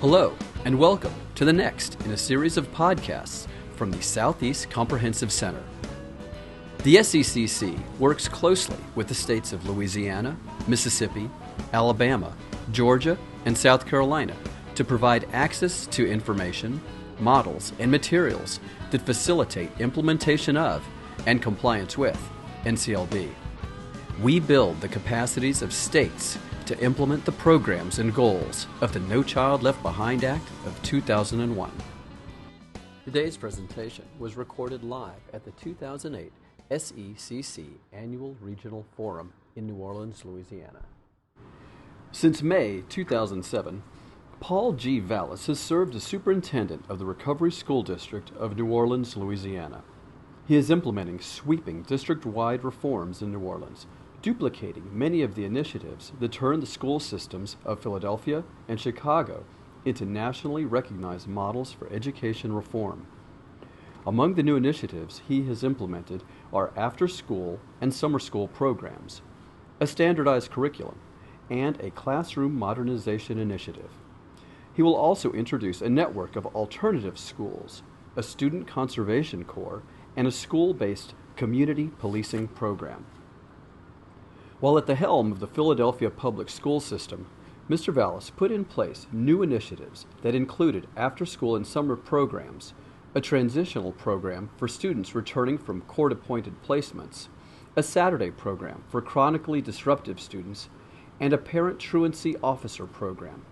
Hello, and welcome to the next in a series of podcasts from the Southeast Comprehensive Center. The SECC works closely with the states of Louisiana, Mississippi, Alabama, Georgia, and South Carolina to provide access to information, models, and materials that facilitate implementation of and compliance with NCLB. We build the capacities of states to implement the programs and goals of the No Child Left Behind Act of 2001. Today's presentation was recorded live at the 2008 SECC Annual Regional Forum in New Orleans, Louisiana. Since May 2007, Paul G. Vallas has served as superintendent of the Recovery School District of New Orleans, Louisiana. He is implementing sweeping district-wide reforms in New Orleans, duplicating many of the initiatives that turned the school systems of Philadelphia and Chicago into nationally recognized models for education reform. Among the new initiatives he has implemented are after-school and summer school programs, a standardized curriculum, and a classroom modernization initiative. He will also introduce a network of alternative schools, a student conservation corps, and a school-based community policing program. While at the helm of the Philadelphia public school system, Mr. Vallas put in place new initiatives that included after-school and summer programs, a transitional program for students returning from court-appointed placements, a Saturday program for chronically disruptive students, and a parent truancy officer program.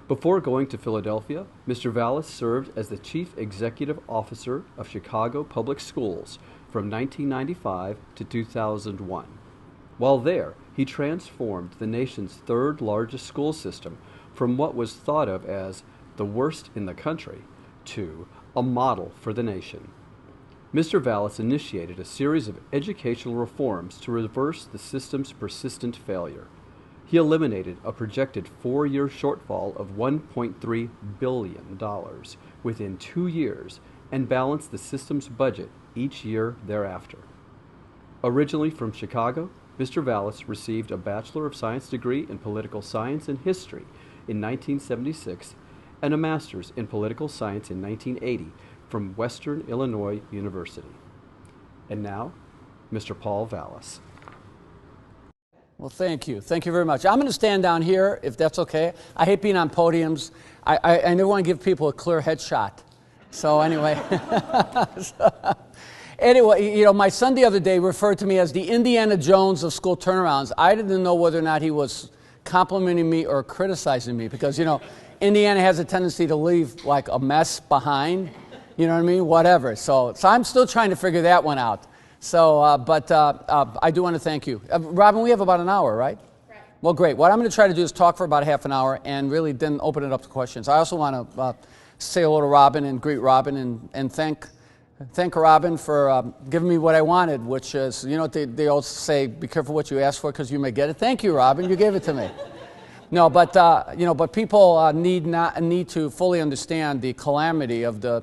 Before going to Philadelphia, Mr. Vallas served as the Chief Executive Officer of Chicago Public Schools from 1995 to 2001. While there, he transformed the nation's third largest school system from what was thought of as the worst in the country to a model for the nation. Mr. Vallas initiated a series of educational reforms to reverse the system's persistent failure. He eliminated a projected 4-year shortfall of $1.3 billion within 2 years and balanced the system's budget each year thereafter. Originally from Chicago, Mr. Vallas received a Bachelor of Science degree in Political Science and History in 1976 and a Master's in Political Science in 1980 from Western Illinois University. And now, Mr. Paul Vallas. Well, thank you. Thank you very much. I'm going to stand down here, if that's okay. I hate being on podiums. I never want to give people a clear headshot. So anyway. Anyway, you know, my son the other day referred to me as the Indiana Jones of school turnarounds. I didn't know whether or not he was complimenting me or criticizing me because, you know, Indiana has a tendency to leave like a mess behind. You know what I mean? Whatever. So I'm still trying to figure that one out. So, but I do want to thank you. Robin, we have about an hour, right? Right. Well, great. What I'm going to try to do is talk for about half an hour and really then open it up to questions. I also want to say hello to Robin and greet Robin and thank Robin for giving me what I wanted, which is, you know, they always say, be careful what you ask for because you may get it. Thank you, Robin. You gave it to me. No, but, you know, but people need to fully understand the calamity of the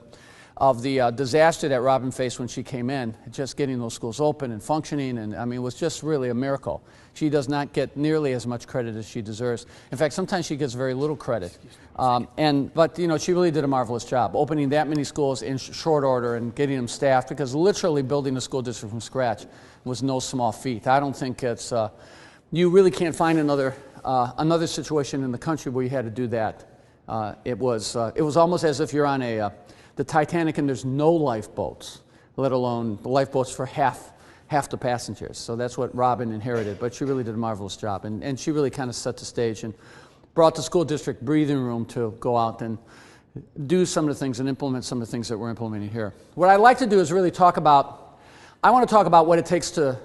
disaster that Robin faced when she came in, just getting those schools open and functioning, and I mean, it was just really a miracle. She does not get nearly as much credit as she deserves. In fact, sometimes she gets very little credit. But you know, she really did a marvelous job, opening that many schools in short order and getting them staffed, because literally building a school district from scratch was no small feat. I don't think it's, you really can't find another situation in the country where you had to do that. It was almost as if you're on the Titanic and there's no lifeboats, let alone the lifeboats for half the passengers. So that's what Robin inherited, but she really did a marvelous job. And she really kind of set the stage and brought the school district breathing room to go out and do some of the things and implement some of the things that we're implementing here. What I'd like to do is really talk about what it takes to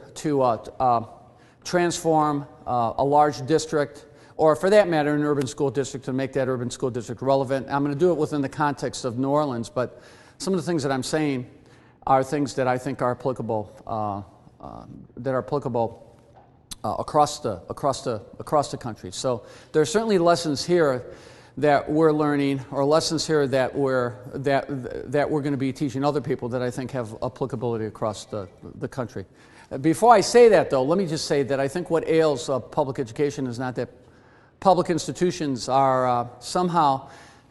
transform a large district, or for that matter, an urban school district, to make that urban school district relevant. I'm going to do it within the context of New Orleans, but some of the things that I'm saying are things that I think are applicable, across the country. So there are certainly lessons here that we're learning, or lessons here that we're going to be teaching other people that I think have applicability across the country. Before I say that, though, let me just say that I think what ails public education is not that public institutions are somehow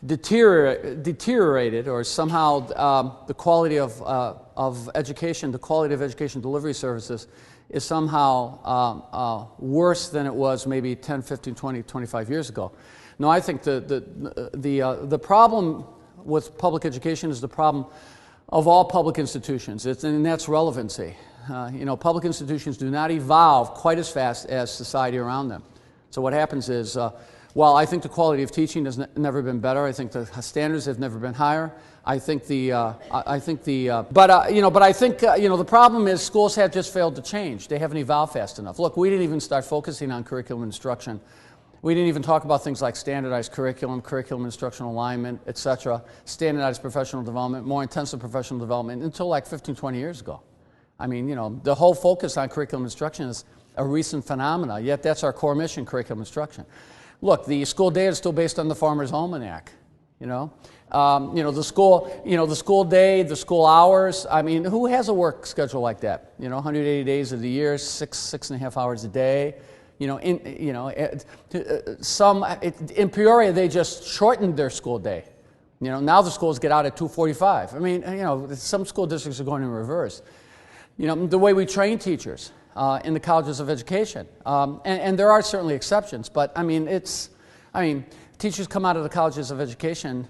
deteriorated, or somehow the quality of education, the quality of education delivery services is somehow worse than it was maybe 10, 15, 20, 25 years ago. No, I think the problem with public education is the problem of all public institutions, and that's relevancy. Public institutions do not evolve quite as fast as society around them. So what happens is, while I think the quality of teaching has never been better, I think the standards have never been higher. I think the problem is schools have just failed to change. They haven't evolved fast enough. Look, we didn't even start focusing on curriculum instruction. We didn't even talk about things like standardized curriculum instructional alignment, etc., standardized professional development, more intensive professional development until like 15, 20 years ago. I mean, the whole focus on curriculum instruction is a recent phenomena, yet that's our core mission, curriculum instruction. Look, the school day is still based on the Farmer's Almanac, the school day, the school hours. I mean, who has a work schedule like that? 180 days of the year, 6.5 hours a day. In Peoria, they just shortened their school day. Now the schools get out at 2:45. I mean, some school districts are going in reverse. The way we train teachers in the colleges of education, and there are certainly exceptions, but teachers come out of the colleges of education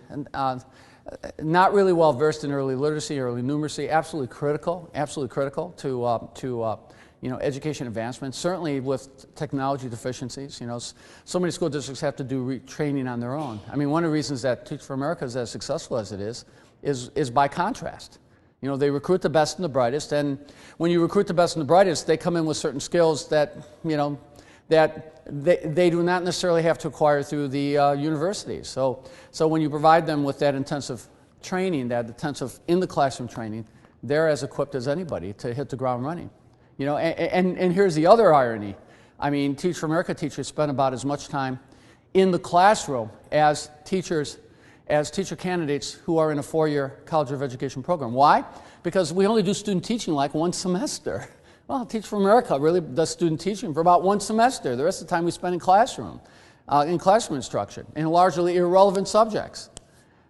not really well versed in early literacy, early numeracy. Absolutely critical to education advancement. Certainly with technology deficiencies, so many school districts have to do training on their own. I mean, one of the reasons that Teach for America is as successful as it is by contrast. They recruit the best and the brightest, and when you recruit the best and the brightest, they come in with certain skills that, that they do not necessarily have to acquire through the universities. So when you provide them with that intensive training, that intensive in-the-classroom training, they're as equipped as anybody to hit the ground running. And here's the other irony. I mean, Teach for America teachers spend about as much time in the classroom as teacher candidates who are in a 4-year College of Education program. Why? Because we only do student teaching like one semester. Well, Teach for America really does student teaching for about one semester. The rest of the time we spend in classroom instruction, in largely irrelevant subjects.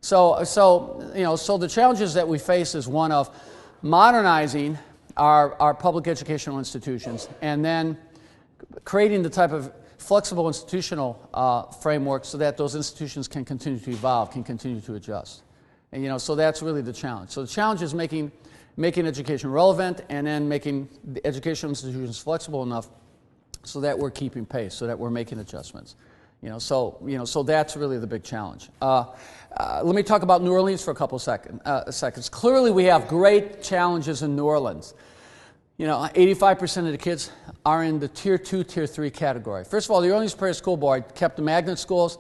So the challenges that we face is one of modernizing our public educational institutions and then creating the type of flexible institutional framework so that those institutions can continue to evolve, can continue to adjust. And, so that's really the challenge. So the challenge is making education relevant and then making the educational institutions flexible enough so that we're keeping pace, so that we're making adjustments. So that's really the big challenge. Let me talk about New Orleans for a couple seconds. Clearly we have great challenges in New Orleans. 85% of the kids are in the Tier 2, Tier 3 category. First of all, the Orleans Parish School Board kept the magnet schools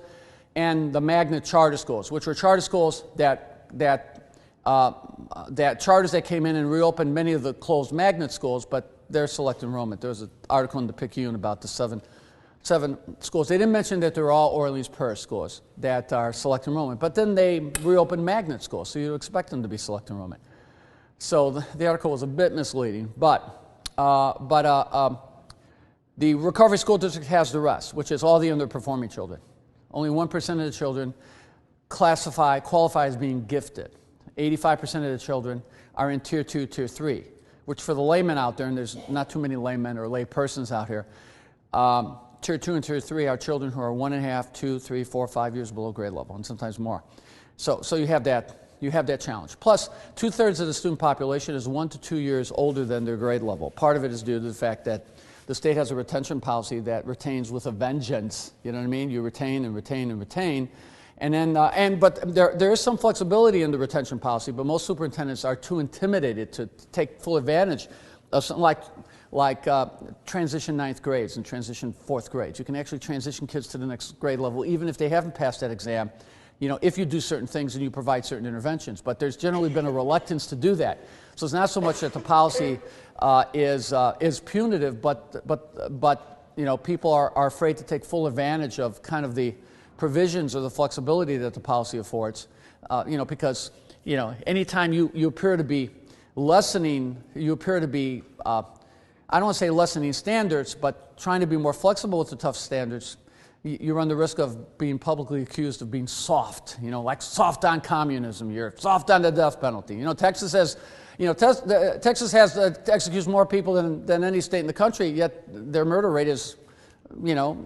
and the magnet charter schools, which were charter schools that charters that came in and reopened many of the closed magnet schools, but they're select enrollment. There was an article in the Picayune about the seven schools. They didn't mention that they're all Orleans Parish schools that are select enrollment, but then they reopened magnet schools, so you expect them to be select enrollment. So the article was a bit misleading, but the Recovery School District has the rest, which is all the underperforming children. Only 1% of the children qualify as being gifted. 85% of the children are in Tier 2, Tier 3, which for the laymen out there, and there's not too many laymen or lay persons out here, Tier 2 and Tier 3 are children who are 1.5, 2, 3, 4, 5 years below grade level, and sometimes more. So you have that challenge. Plus, 2/3 of the student population is 1 to 2 years older than their grade level. Part of it is due to the fact that the state has a retention policy that retains with a vengeance. You know what I mean? You retain and retain and retain. And then, but there is some flexibility in the retention policy, but most superintendents are too intimidated to take full advantage of something like transition 9th grades and transition 4th grades. You can actually transition kids to the next grade level even if they haven't passed that exam, if you do certain things and you provide certain interventions. But there's generally been a reluctance to do that. So it's not so much that the policy is punitive, but people are afraid to take full advantage of kind of the provisions or the flexibility that the policy affords, because anytime you appear to be lessening, I don't want to say lessening standards, but trying to be more flexible with the tough standards, you run the risk of being publicly accused of being soft, like soft on communism. You're soft on the death penalty. Texas has, Texas has executes more people than any state in the country, yet their murder rate is,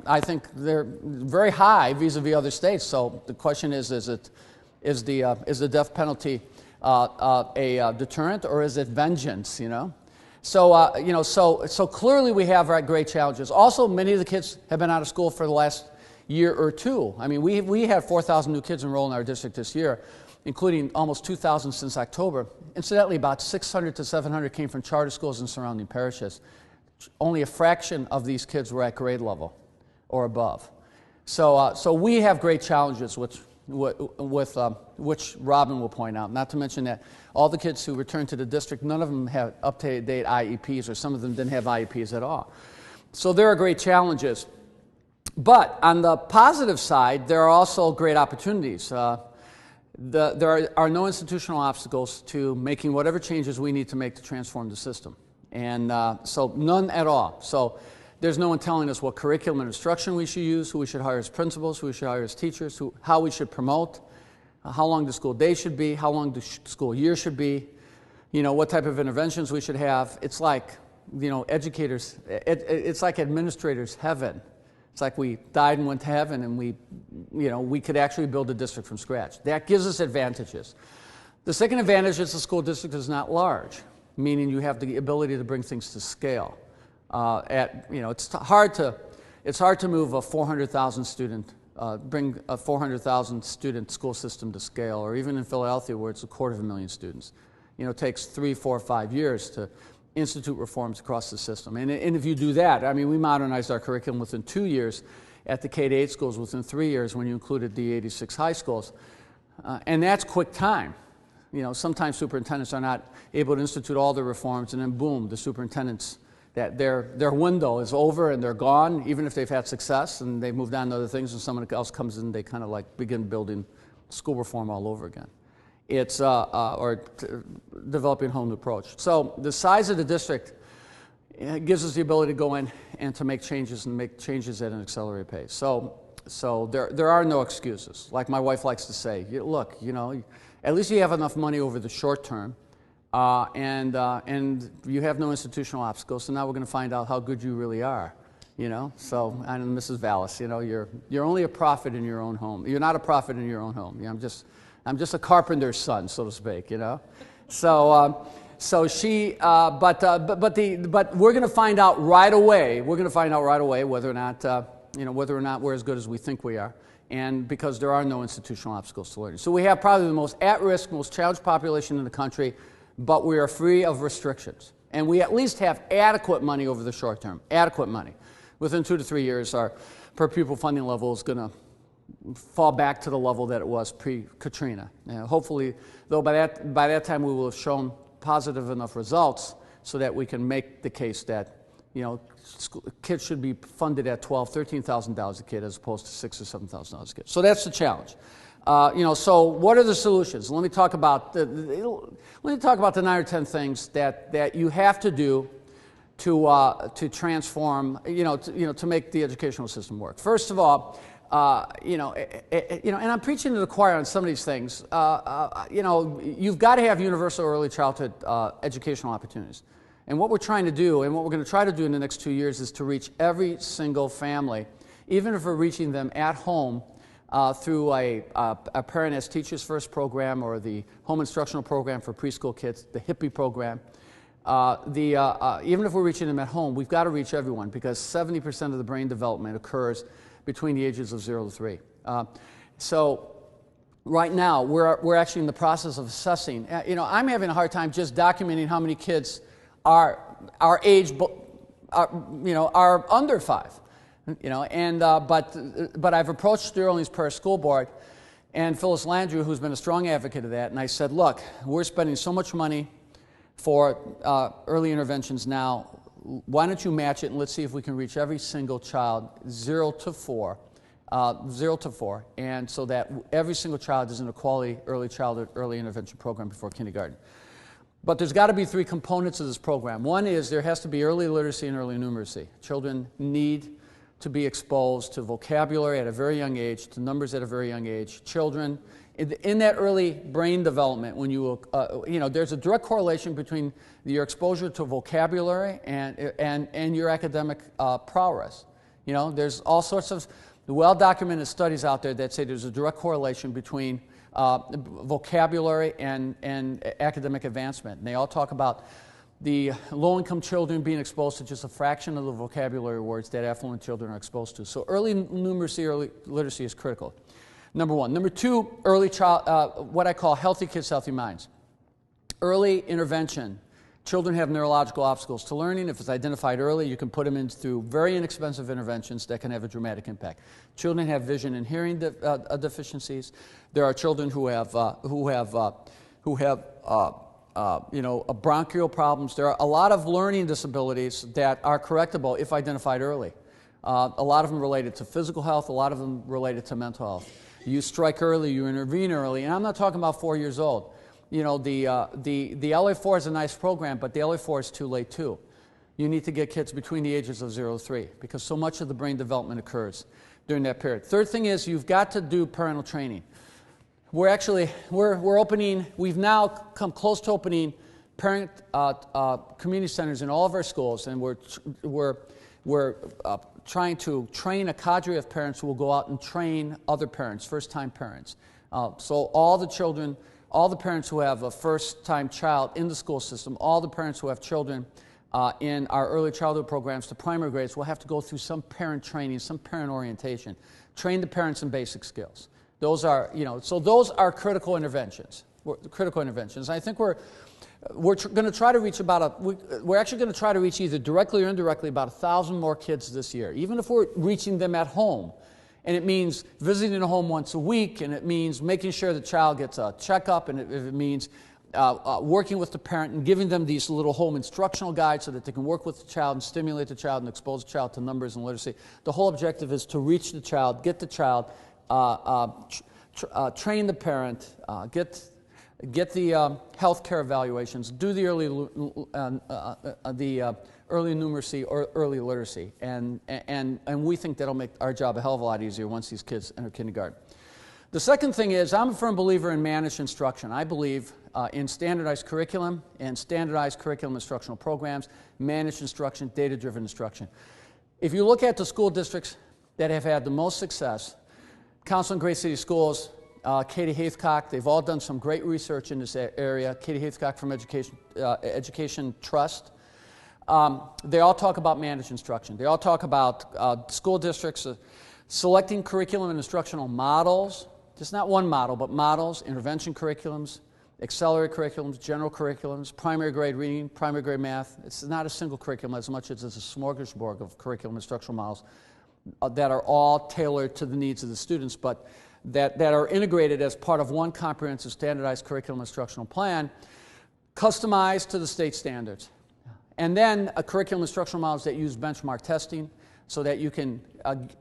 I think they're very high vis-a-vis other states. So the question is the death penalty a deterrent, or is it vengeance? So clearly we have great challenges. Also, many of the kids have been out of school for the last year or two. I mean, we had 4,000 new kids enroll in our district this year, including almost 2,000 since October. Incidentally, about 600 to 700 came from charter schools and surrounding parishes. Only a fraction of these kids were at grade level or above. So we have great challenges, which Robin will point out. Not to mention that all the kids who returned to the district, none of them have up-to-date IEPs, or some of them didn't have IEPs at all. So there are great challenges. But on the positive side, there are also great opportunities. There are no institutional obstacles to making whatever changes we need to make to transform the system. And so none at all. So there's no one telling us what curriculum and instruction we should use, who we should hire as principals, who we should hire as teachers, how we should promote, how long the school day should be, how long the school year should be, what type of interventions we should have. It's like, educators, it's like administrators' heaven. It's like we died and went to heaven, and we could actually build a district from scratch. That gives us advantages. The second advantage is the school district is not large, meaning you have the ability to bring things to scale. It's hard to move a 400,000 student, bring a 400,000 student school system to scale, or even in Philadelphia where it's 250,000 students. It takes 3, 4, 5 years to institute reforms across the system. And if you do that, I mean, we modernized our curriculum within 2 years at the K-8 schools, within 3 years when you included the 86 high schools. And that's quick time. Sometimes superintendents are not able to institute all the reforms, and then boom, the superintendents, that their window is over and they're gone, even if they've had success and they've moved on to other things, and someone else comes in, they kind of like begin building school reform all over again. It's developing a whole new approach. So the size of the district gives us the ability to go in and to make changes at an accelerated pace. So there are no excuses. Like my wife likes to say, look, at least you have enough money over the short term, and you have no institutional obstacles. So now we're going to find out how good you really are. So and Mrs. Vallas, you're only a prophet in your own home. You're not a prophet in your own home. I'm just a carpenter's son, so to speak. So she, but we're going to find out right away. We're going to find out right away whether or not we're as good as we think we are, and because there are no institutional obstacles to learning. So we have probably the most at-risk, most challenged population in the country, but we are free of restrictions, and we at least have adequate money over the short term. Adequate money. Within 2 to 3 years, our per pupil funding level is going to fall back to the level that it was pre-Katrina. Hopefully, though, by that time we will have shown positive enough results so that we can make the case that kids should be funded at $12,000, $13,000 a kid as opposed to $6,000 or $7,000 a kid. So that's the challenge. So what are the solutions? Let me talk about the 9 or 10 things that you have to do to transform, to make the educational system work. First of all, and I'm preaching to the choir on some of these things. You've got to have universal early childhood educational opportunities. And what we're trying to do, and what we're going to try to do in the next 2 years, is to reach every single family, even if we're reaching them at home through a Parent as Teachers First program, or the Home Instructional Program for preschool kids, the HIPPY program. Even if we're reaching them at home, we've got to reach everyone, because 70% of the brain development occurs between the ages of 0 to 3. So right now, we're actually in the process of assessing. I'm having a hard time just documenting how many kids are under 5. But I've approached New Orleans Parish School Board and Phyllis Landrew, who's been a strong advocate of that, and I said, look, we're spending so much money for early interventions now. Why don't you match it, and let's see if we can reach every single child 0 to 4, and so that every single child is in a quality early childhood, early intervention program before kindergarten. But there's got to be 3 components of this program. One is there has to be early literacy and early numeracy. Children need to be exposed to vocabulary at a very young age, to numbers at a very young age. Children, in that early brain development, when there's a direct correlation between your exposure to vocabulary and your academic prowess. There's all sorts of well-documented studies out there that say there's a direct correlation between vocabulary and academic advancement. And they all talk about the low-income children being exposed to just a fraction of the vocabulary words that affluent children are exposed to. So early numeracy, early literacy is critical. Number one. Number two, early child, what I call healthy kids, healthy minds. Early intervention. Children have neurological obstacles to learning. If it's identified early, you can put them in through very inexpensive interventions that can have a dramatic impact. Children have vision and hearing deficiencies. There are children who have bronchial problems. There are a lot of learning disabilities that are correctable if identified early. A lot of them related to physical health, a lot of them related to mental health. You strike early, you intervene early, and I'm not talking about 4 years old. The LA4 is a nice program, but the LA4 is too late too. You need to get kids between the ages of 0 to 3 because so much of the brain development occurs during that period. Third thing is you've got to do parental training. We've now come close to opening parent community centers in all of our schools, and we're trying to train a cadre of parents who will go out and train other parents, first-time parents. So all the parents who have a first-time child in the school system, all the parents who have children in our early childhood programs to primary grades will have to go through some parent training, some parent orientation, train the parents in basic skills. Those are, those are critical interventions. I think we're going to try to reach we're actually going to try to reach either directly or indirectly about 1,000 more kids this year, even if we're reaching them at home. And it means visiting the home once a week, and it means making sure the child gets a checkup, and it means working with the parent and giving them these little home instructional guides so that they can work with the child and stimulate the child and expose the child to numbers and literacy. The whole objective is to reach the child, get the child, train the parent, get the health care evaluations, do the early numeracy or early literacy, and we think that'll make our job a hell of a lot easier once these kids enter kindergarten. The second thing is I'm a firm believer in managed instruction. I believe in standardized curriculum and standardized curriculum instructional programs, managed instruction, data-driven instruction. If you look at the school districts that have had the most success, Council on Great City Schools, Katie Haithcock, they've all done some great research in this area. Katie Haithcock from Education Trust. They all talk about managed instruction. They all talk about school districts selecting curriculum and instructional models, just not one model, but models, intervention curriculums, accelerated curriculums, general curriculums, primary grade reading, primary grade math. It's not a single curriculum as much as it's a smorgasbord of curriculum instructional models that are all tailored to the needs of the students, but that are integrated as part of one comprehensive standardized curriculum instructional plan, customized to the state standards. And then a curriculum instructional models that use benchmark testing so that you can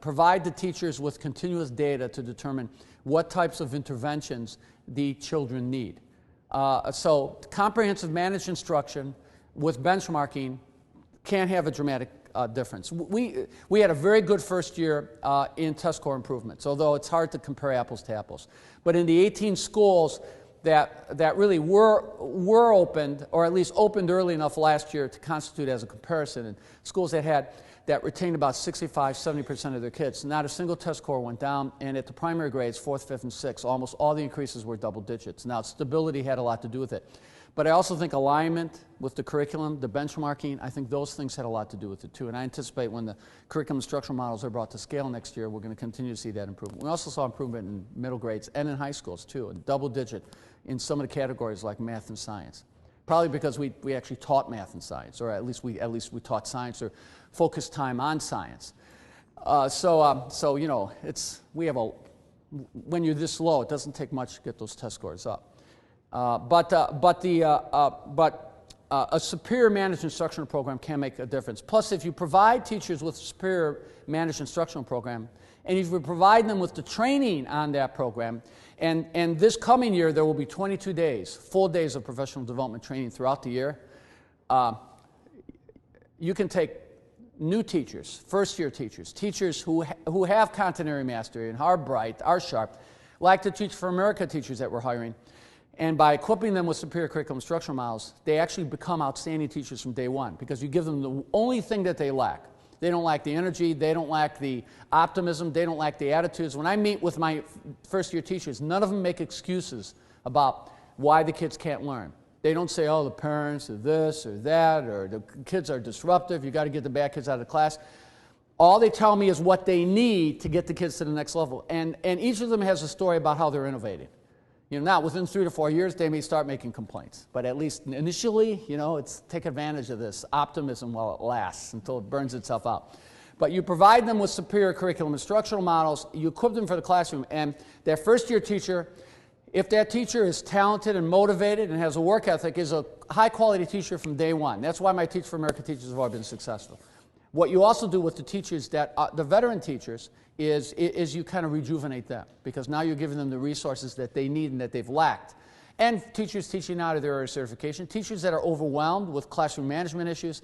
provide the teachers with continuous data to determine what types of interventions the children need. So comprehensive managed instruction with benchmarking can have a dramatic difference. We had a very good first year in test score improvements, although it's hard to compare apples to apples. But in the 18 schools that really were opened, or at least opened early enough last year to constitute as a comparison, and schools that retained about 65-70% of their kids, not a single test score went down, and at the primary grades, 4th, 5th, and 6th, almost all the increases were double digits. Now, stability had a lot to do with it. But I also think alignment with the curriculum, the benchmarking, I think those things had a lot to do with it too. And I anticipate when the curriculum instructional models are brought to scale next year, we're going to continue to see that improvement. We also saw improvement in middle grades and in high schools too, a double digit in some of the categories like math and science. Probably because we actually taught math and science, or at least we taught science or focused time on science. So you know, when you're this low, it doesn't take much to get those test scores up. But a superior managed instructional program can make a difference. Plus, if you provide teachers with a superior managed instructional program, and if you provide them with the training on that program, and this coming year there will be 22 days, full days of professional development training throughout the year, you can take new teachers, first-year teachers, teachers who have continuity mastery and are bright, are sharp, like the Teach for America teachers that we're hiring. And by equipping them with superior curriculum instructional models, they actually become outstanding teachers from day one because you give them the only thing that they lack. They don't lack the energy, they don't lack the optimism, they don't lack the attitudes. When I meet with my first-year teachers, none of them make excuses about why the kids can't learn. They don't say, oh, the parents are this or that, or the kids are disruptive, you got to get the bad kids out of the class. All they tell me is what they need to get the kids to the next level. And each of them has a story about how they're innovating. You know, now, within 3 to 4 years, they may start making complaints. But at least initially, you know, it's take advantage of this optimism while it lasts until it burns itself out. But you provide them with superior curriculum instructional models, you equip them for the classroom, and their first-year teacher, if that teacher is talented and motivated and has a work ethic, is a high-quality teacher from day one. That's why my Teach for America teachers have all been successful. What you also do with the teachers that the veteran teachers is you kind of rejuvenate them because now you're giving them the resources that they need and that they've lacked. And teachers teaching out of their area certification, teachers that are overwhelmed with classroom management issues,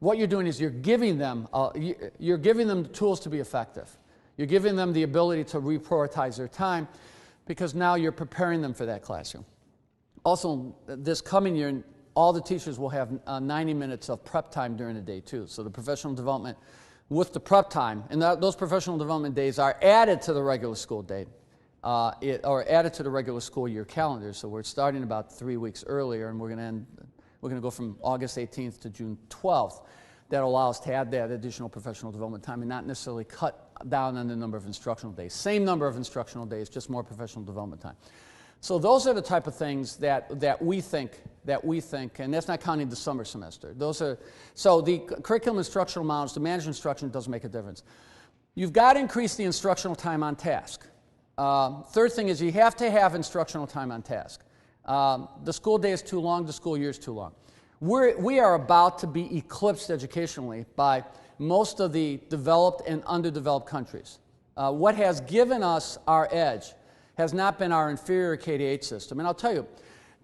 what you're doing is you're giving them the tools to be effective. You're giving them the ability to reprioritize their time because now you're preparing them for that classroom. Also, this coming year, all the teachers will have 90 minutes of prep time during the day too. So the professional development with the prep time, and those professional development days are added to the regular school day, or added to the regular school year calendar. So we're starting about 3 weeks earlier, and we're going to go from August 18th to June 12th. That'll allow us to add that additional professional development time and not necessarily cut down on the number of instructional days. Same number of instructional days, just more professional development time. So those are the type of things that we think, and that's not counting the summer semester. So the curriculum instructional models, the management instruction doesn't make a difference. You've got to increase the instructional time on task. Third thing is you have to have instructional time on task. The school day is too long, the school year is too long. We are about to be eclipsed educationally by most of the developed and underdeveloped countries. What has given us our edge has not been our inferior K-8 system. And I'll tell you,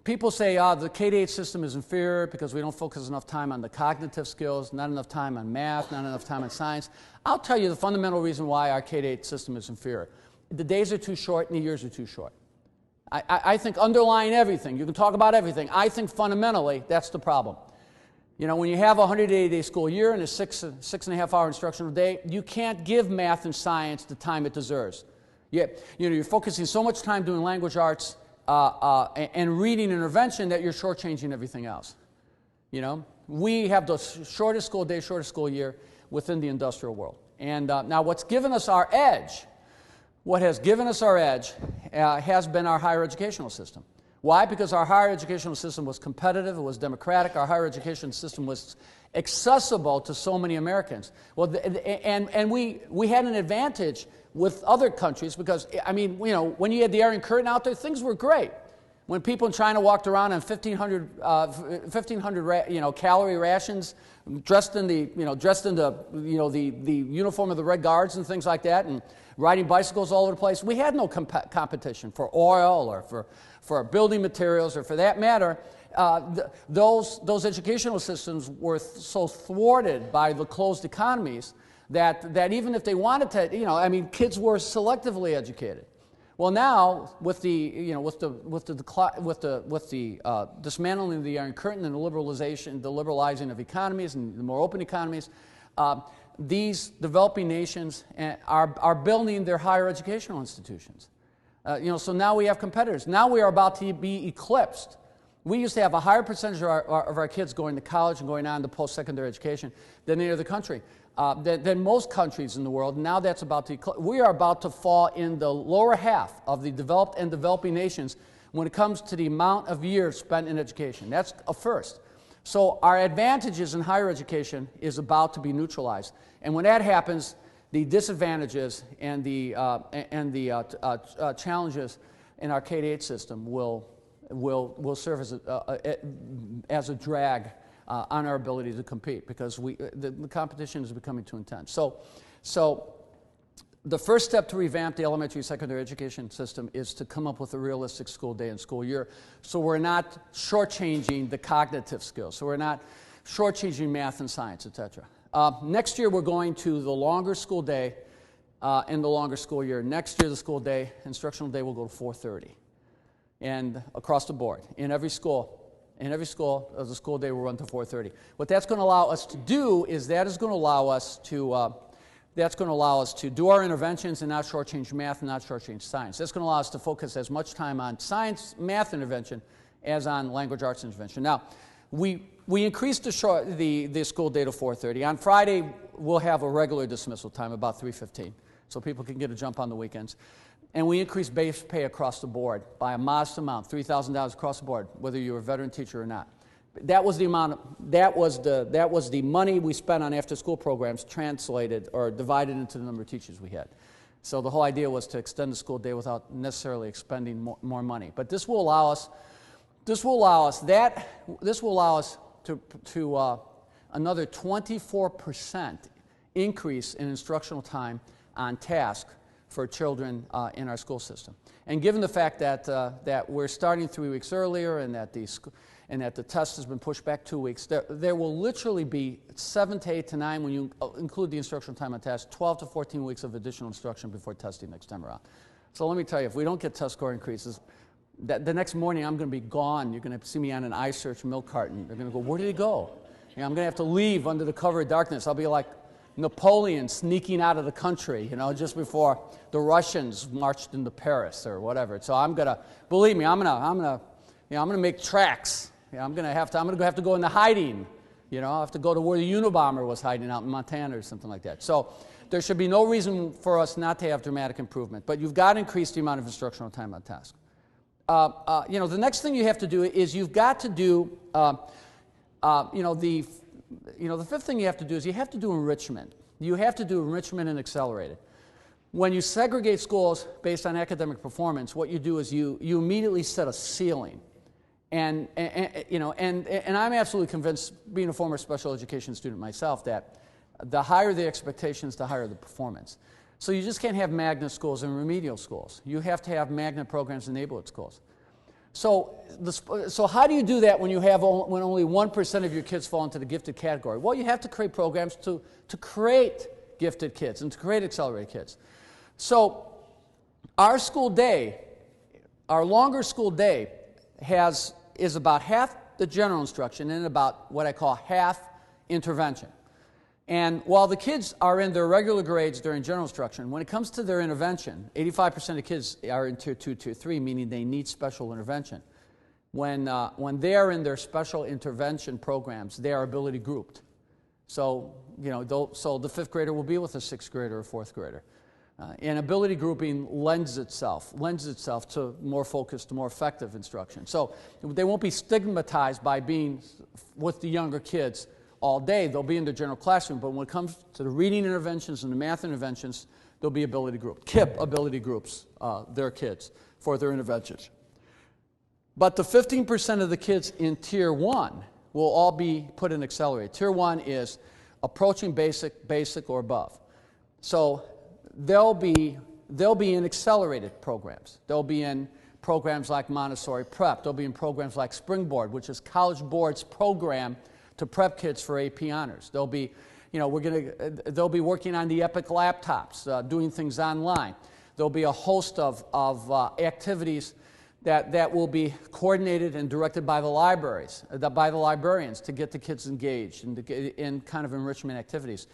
people say, the K-8 system is inferior because we don't focus enough time on the cognitive skills, not enough time on math, not enough time on science. I'll tell you the fundamental reason why our K-8 system is inferior. The days are too short and the years are too short. I think underlying everything, you can talk about everything, I think fundamentally that's the problem. You know, when you have a 180-day school year and a 6.5 hour instructional day, you can't give math and science the time it deserves. You're focusing so much time doing language arts and reading intervention that you're shortchanging everything else. You know, we have the shortest school day, shortest school year within the industrial world. And now what's given us our edge, has been our higher educational system. Why? Because our higher educational system was competitive, it was democratic, our higher education system was accessible to so many Americans. Well, and we had an advantage with other countries because, I mean, you know, when you had the Iron Curtain out there, things were great. When people in China walked around on 1,500 calorie rations, dressed in the uniform of the Red Guards and things like that, and riding bicycles all over the place, we had no competition for oil or for building materials, or for that matter, those educational systems were so thwarted by the closed economies that even if they wanted to, kids were selectively educated. Well, now with the dismantling of the Iron Curtain and the liberalizing of economies and the more open economies, these developing nations are building their higher educational institutions. So now we have competitors. Now we are about to be eclipsed. We used to have a higher percentage of our kids going to college and going on to post-secondary education than any other country, than most countries in the world. Now that's about to eclipse. We are about to fall in the lower half of the developed and developing nations when it comes to the amount of years spent in education. That's a first. So our advantages in higher education is about to be neutralized. And when that happens, the disadvantages and the challenges in our K-8 system will serve as a drag on our ability to compete because the competition is becoming too intense. So the first step to revamp the elementary secondary education system is to come up with a realistic school day and school year so we're not shortchanging the cognitive skills, so we're not shortchanging math and science, etc. Next year, we're going to the longer school day and the longer school year. Next year, the school day, instructional day, will go to 4:30, and across the board in every school. In every school, the school day will run to 4:30. What that's going to allow us to do is that's going to allow us to do our interventions and not shortchange math and not shortchange science. That's going to allow us to focus as much time on science, math intervention as on language arts intervention. Now, we increased the school day to 4:30. On Friday, we'll have a regular dismissal time, about 3:15, so people can get a jump on the weekends. And we increased base pay across the board by a modest amount, $3,000 across the board, whether you're a veteran teacher or not. That was the amount. That was the money we spent on after-school programs translated or divided into the number of teachers we had. So the whole idea was to extend the school day without necessarily expending more money. But this will allow us. This will allow us to another 24% increase in instructional time on task for children in our school system. And given the fact that we're starting 3 weeks earlier and that the test has been pushed back 2 weeks, there will literally be 7 to 8 to 9, when you include the instructional time on task, 12 to 14 weeks of additional instruction before testing next time around. So let me tell you, if we don't get test score increases, the next morning I'm going to be gone. You're going to see me on an iSearch milk carton. They're going to go, where did he go? I'm going to have to leave under the cover of darkness. I'll be like Napoleon sneaking out of the country, just before the Russians marched into Paris or whatever. So I'm gonna, believe me, I'm gonna make tracks. I'm gonna have to go into hiding. I'll have to go to where the Unabomber was hiding out in Montana or something like that. So there should be no reason for us not to have dramatic improvement. But you've got to increase the amount of instructional time on task. The next thing you have to do is you've got to do, the fifth thing you have to do is you have to do enrichment. You have to do enrichment and accelerated. When you segregate schools based on academic performance, what you do is you immediately set a ceiling. And I'm absolutely convinced, being a former special education student myself, that the higher the expectations, the higher the performance. So you just can't have magnet schools and remedial schools. You have to have magnet programs and neighborhood schools. So how do you do that when only 1% of your kids fall into the gifted category? Well, you have to create programs to create gifted kids and to create accelerated kids. So our school day, our longer school day, is about half the general instruction and about what I call half intervention. And while the kids are in their regular grades during general instruction, when it comes to their intervention, 85% of kids are in Tier 2, Tier 3, meaning they need special intervention. When they are in their special intervention programs, they are ability grouped. So, so the 5th grader will be with a 6th grader or 4th grader. And ability grouping lends itself to more focused, more effective instruction. So they won't be stigmatized by being with the younger kids all day. They'll be in the general classroom, but when it comes to the reading interventions and the math interventions, they'll be ability grouped. KIPP ability groups their kids for their interventions. But the 15% of the kids in Tier 1 will all be put in accelerated. Tier 1 is approaching basic or above. So they'll be in accelerated programs. They'll be in programs like Montessori Prep. They'll be in programs like Springboard, which is College Board's program to prep kids for AP honors. They'll be, they'll be working on the Epic laptops, doing things online. There'll be a host of activities that will be coordinated and directed by the libraries, by the librarians, to get the kids engaged in kind of enrichment activities.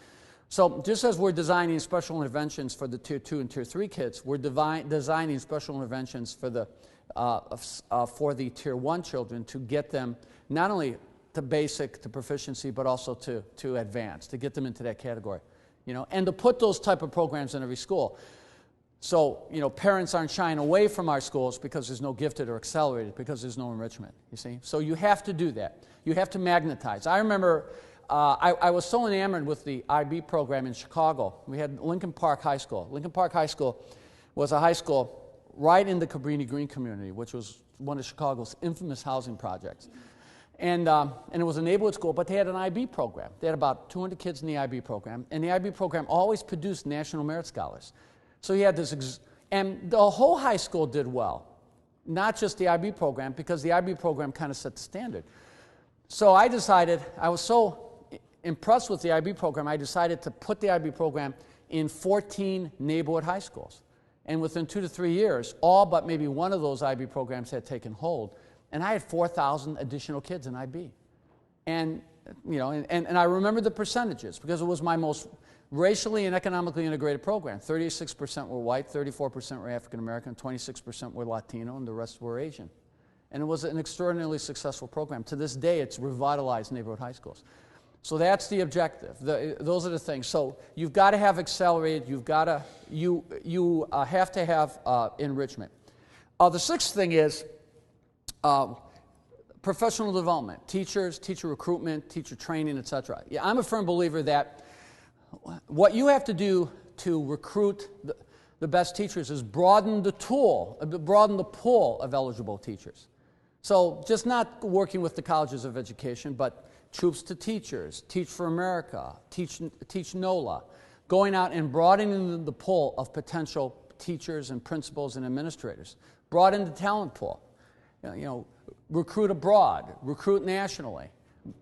So just as we're designing special interventions for the Tier 2 and Tier 3 kids, we're designing special interventions for the Tier 1 children to get them not only to basic, to proficiency, but also to advanced, to get them into that category, and to put those type of programs in every school. So, parents aren't shying away from our schools because there's no gifted or accelerated, because there's no enrichment, you see. So you have to do that. You have to magnetize. I remember I was so enamored with the IB program in Chicago. We had Lincoln Park High School. Lincoln Park High School was a high school right in the Cabrini Green community, which was one of Chicago's infamous housing projects. And it was a neighborhood school, but they had an IB program. They had about 200 kids in the IB program, and the IB program always produced National Merit Scholars. So you had this, and the whole high school did well, not just the IB program, because the IB program kind of set the standard. So I decided, I was so impressed with the IB program, I decided to put the IB program in 14 neighborhood high schools. And within 2 to 3 years, all but maybe one of those IB programs had taken hold. And I had 4,000 additional kids in IB. And, you know, and I remember the percentages because it was my most racially and economically integrated program. 36% were white, 34% were African American, 26% were Latino, and the rest were Asian. And it was an extraordinarily successful program. To this day, it's revitalized neighborhood high schools. So that's the objective. Those are the things. So you've got to have accelerated. You've got to, you have to have enrichment. The sixth thing is professional development. Teachers, teacher recruitment, teacher training, etc. Yeah, I'm a firm believer that what you have to do to recruit the best teachers is broaden the pool of eligible teachers. So just not working with the colleges of education, but Troops to Teachers, Teach for America, Teach NOLA, going out and broadening the pool of potential teachers and principals and administrators. Broaden the talent pool. You know, recruit abroad, recruit nationally.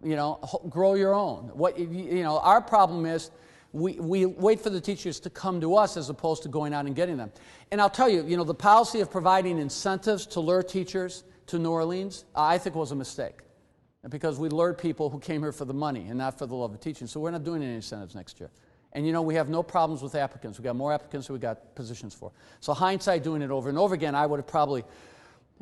You know, grow your own. You know, our problem is we wait for the teachers to come to us as opposed to going out and getting them. And I'll tell you, you know, the policy of providing incentives to lure teachers to New Orleans, I think was a mistake. Because we lured people who came here for the money and not for the love of teaching. So we're not doing any incentives next year. And you know, we have no problems with applicants. We got more applicants than we got positions for. So hindsight, doing it over and over again, I would have probably,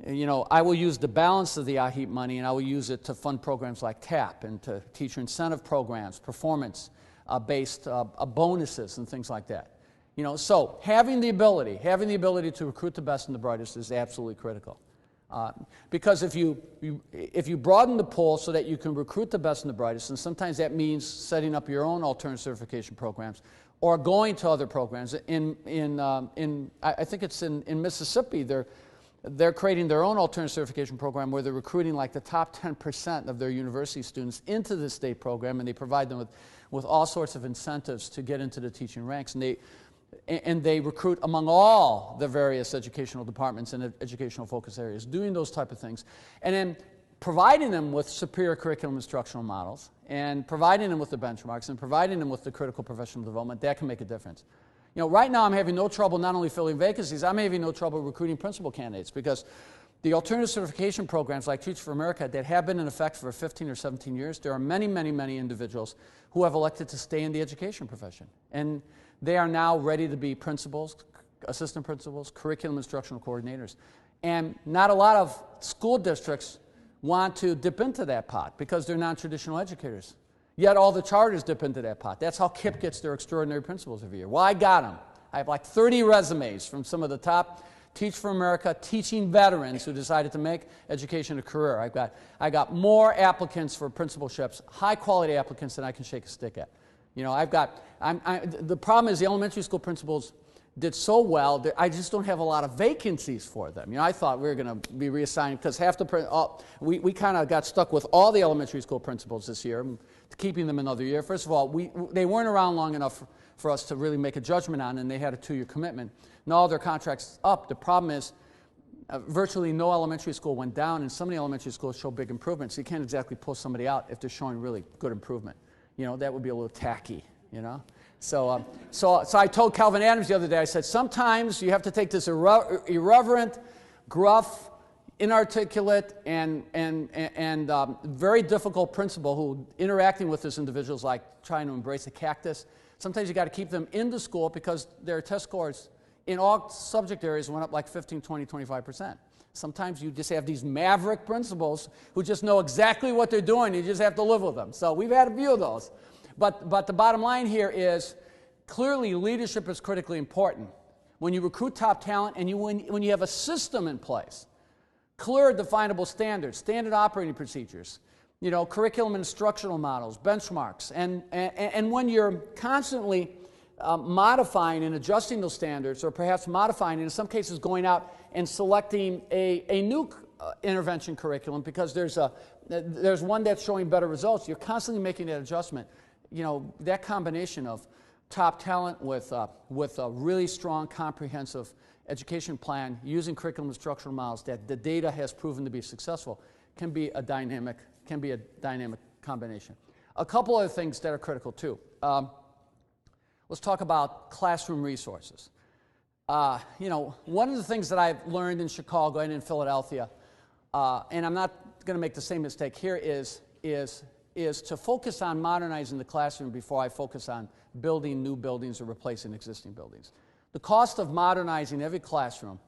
you know, I will use the balance of the AHEAP money and I will use it to fund programs like TAP and to teacher incentive programs, performance-based bonuses and things like that. You know, so having the ability to recruit the best and the brightest is absolutely critical. Because if you broaden the pool so that you can recruit the best and the brightest, and sometimes that means setting up your own alternative certification programs or going to other programs. I think it's in Mississippi, they're creating their own alternative certification program where they're recruiting like the top 10% of their university students into the state program, and they provide them with all sorts of incentives to get into the teaching ranks. And they recruit among all the various educational departments and educational focus areas, doing those type of things. And then providing them with superior curriculum instructional models, and providing them with the benchmarks, and providing them with the critical professional development, that can make a difference. You know, right now I'm having no trouble not only filling vacancies, I'm having no trouble recruiting principal candidates because the alternative certification programs like Teach for America that have been in effect for 15 or 17 years, there are many, many, many individuals who have elected to stay in the education profession. And they are now ready to be principals, assistant principals, curriculum instructional coordinators. And not a lot of school districts want to dip into that pot because they're non-traditional educators. Yet all the charters dip into that pot. That's how KIPP gets their extraordinary principals every year. Well, I got them. I have like 30 resumes from some of the top Teach for America teaching veterans who decided to make education a career. I got more applicants for principalships, high-quality applicants than I can shake a stick at. You know, the problem is the elementary school principals did so well that I just don't have a lot of vacancies for them. You know, I thought we were going to be reassigned because half the, we kind of got stuck with all the elementary school principals this year, keeping them another year. First of all, they weren't around long enough for us to really make a judgment on, and they had a 2-year commitment. Now their contract's up. The problem is virtually no elementary school went down, and some of the elementary schools show big improvements. So you can't exactly pull somebody out if they're showing really good improvement. You know, that would be a little tacky, you know. So I told Calvin Adams the other day, I said, sometimes you have to take this irreverent, gruff, inarticulate, and very difficult principal who interacting with this individual is like trying to embrace a cactus. Sometimes you got to keep them in the school because their test scores in all subject areas went up like 15, 20, 25%. Sometimes you just have these maverick principals who just know exactly what they're doing. You just have to live with them. So we've had a few of those. But the bottom line here is clearly leadership is critically important. When you recruit top talent and when you have a system in place, clear definable standards, standard operating procedures, you know, curriculum and instructional models, benchmarks, and when you're constantly modifying and adjusting those standards, or perhaps modifying, and in some cases going out and selecting a new intervention curriculum because there's one that's showing better results. You're constantly making that adjustment. You know, that combination of top talent with a really strong, comprehensive education plan using curriculum instructional models that the data has proven to be successful can be a dynamic combination. A couple other things that are critical too. Let's talk about classroom resources. One of the things that I've learned in Chicago and in Philadelphia, and I'm not going to make the same mistake here, is to focus on modernizing the classroom before I focus on building new buildings or replacing existing buildings. The cost of modernizing every classroom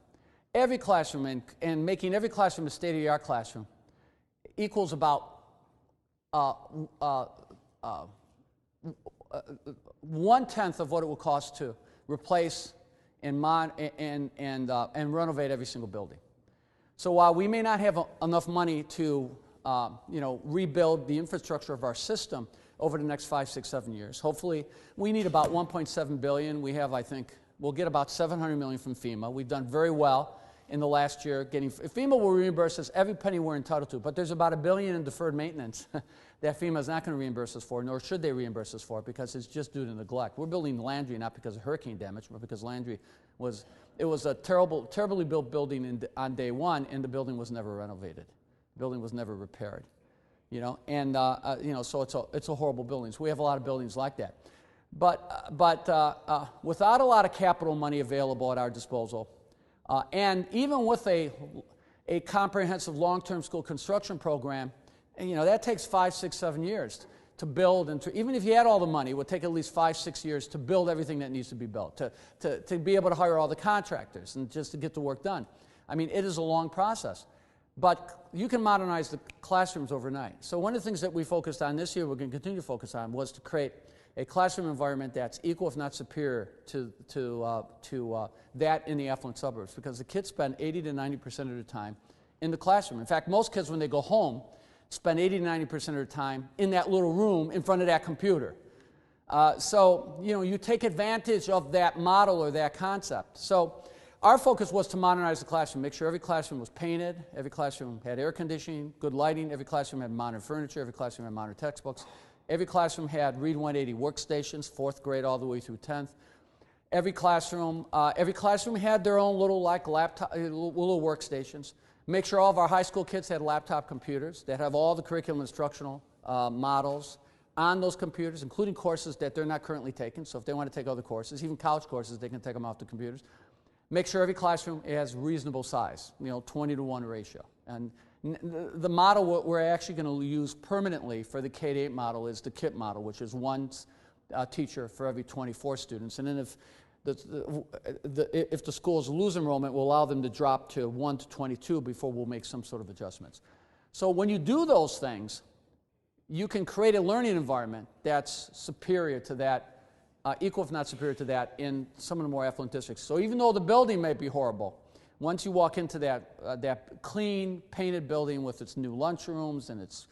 and making every classroom a state-of-the-art classroom equals about 1/10 of what it will cost to replace and renovate every single building. So while we may not have enough money to rebuild the infrastructure of our system over the next 5, 6, 7 years, hopefully we need about $1.7 billion. We have, I think, we'll get about $700 million from FEMA. We've done very well in the last year. FEMA will reimburse us every penny we're entitled to, but there's about $1 billion in deferred maintenance that FEMA is not going to reimburse us for, nor should they reimburse us for, because it's just due to neglect. We're building Landry not because of hurricane damage, but because Landry was a terribly built building on day one, and the building was never renovated. The building was never repaired, so it's a horrible building. So we have a lot of buildings like that. But without a lot of capital money available at our disposal, and even with a comprehensive long-term school construction program, that takes 5, 6, 7 years to build. And even if you had all the money, it would take at least 5, 6 years to build everything that needs to be built, to be able to hire all the contractors and just to get the work done. I mean, it is a long process. But you can modernize the classrooms overnight. So one of the things that we focused on this year, we're going to continue to focus on, was to create a classroom environment that's equal, if not superior, to that in the affluent suburbs, because the kids spend 80 to 90% of their time in the classroom. In fact, most kids, when they go home, spend 80 to 90% of their time in that little room in front of that computer. So you take advantage of that model or that concept. So our focus was to modernize the classroom, make sure every classroom was painted, every classroom had air conditioning, good lighting, every classroom had modern furniture, every classroom had modern textbooks. Every classroom had Read 180 workstations, 4th grade all the way through 10th. Every classroom had their own little laptop, little workstations. Make sure all of our high school kids had laptop computers that have all the curriculum instructional models on those computers, including courses that they're not currently taking. So if they want to take other courses, even college courses, they can take them off the computers. Make sure every classroom has reasonable size, 20-to-1 ratio. And the model we're actually going to use permanently for the K-8 model is the KIPP model, which is one teacher for every 24 students. And then if the schools lose enrollment, we'll allow them to drop to 1 to 22 before we'll make some sort of adjustments. So when you do those things, you can create a learning environment that's superior to that, equal if not superior to that in some of the more affluent districts. So even though the building may be horrible, once you walk into that clean, painted building with its new lunchrooms and its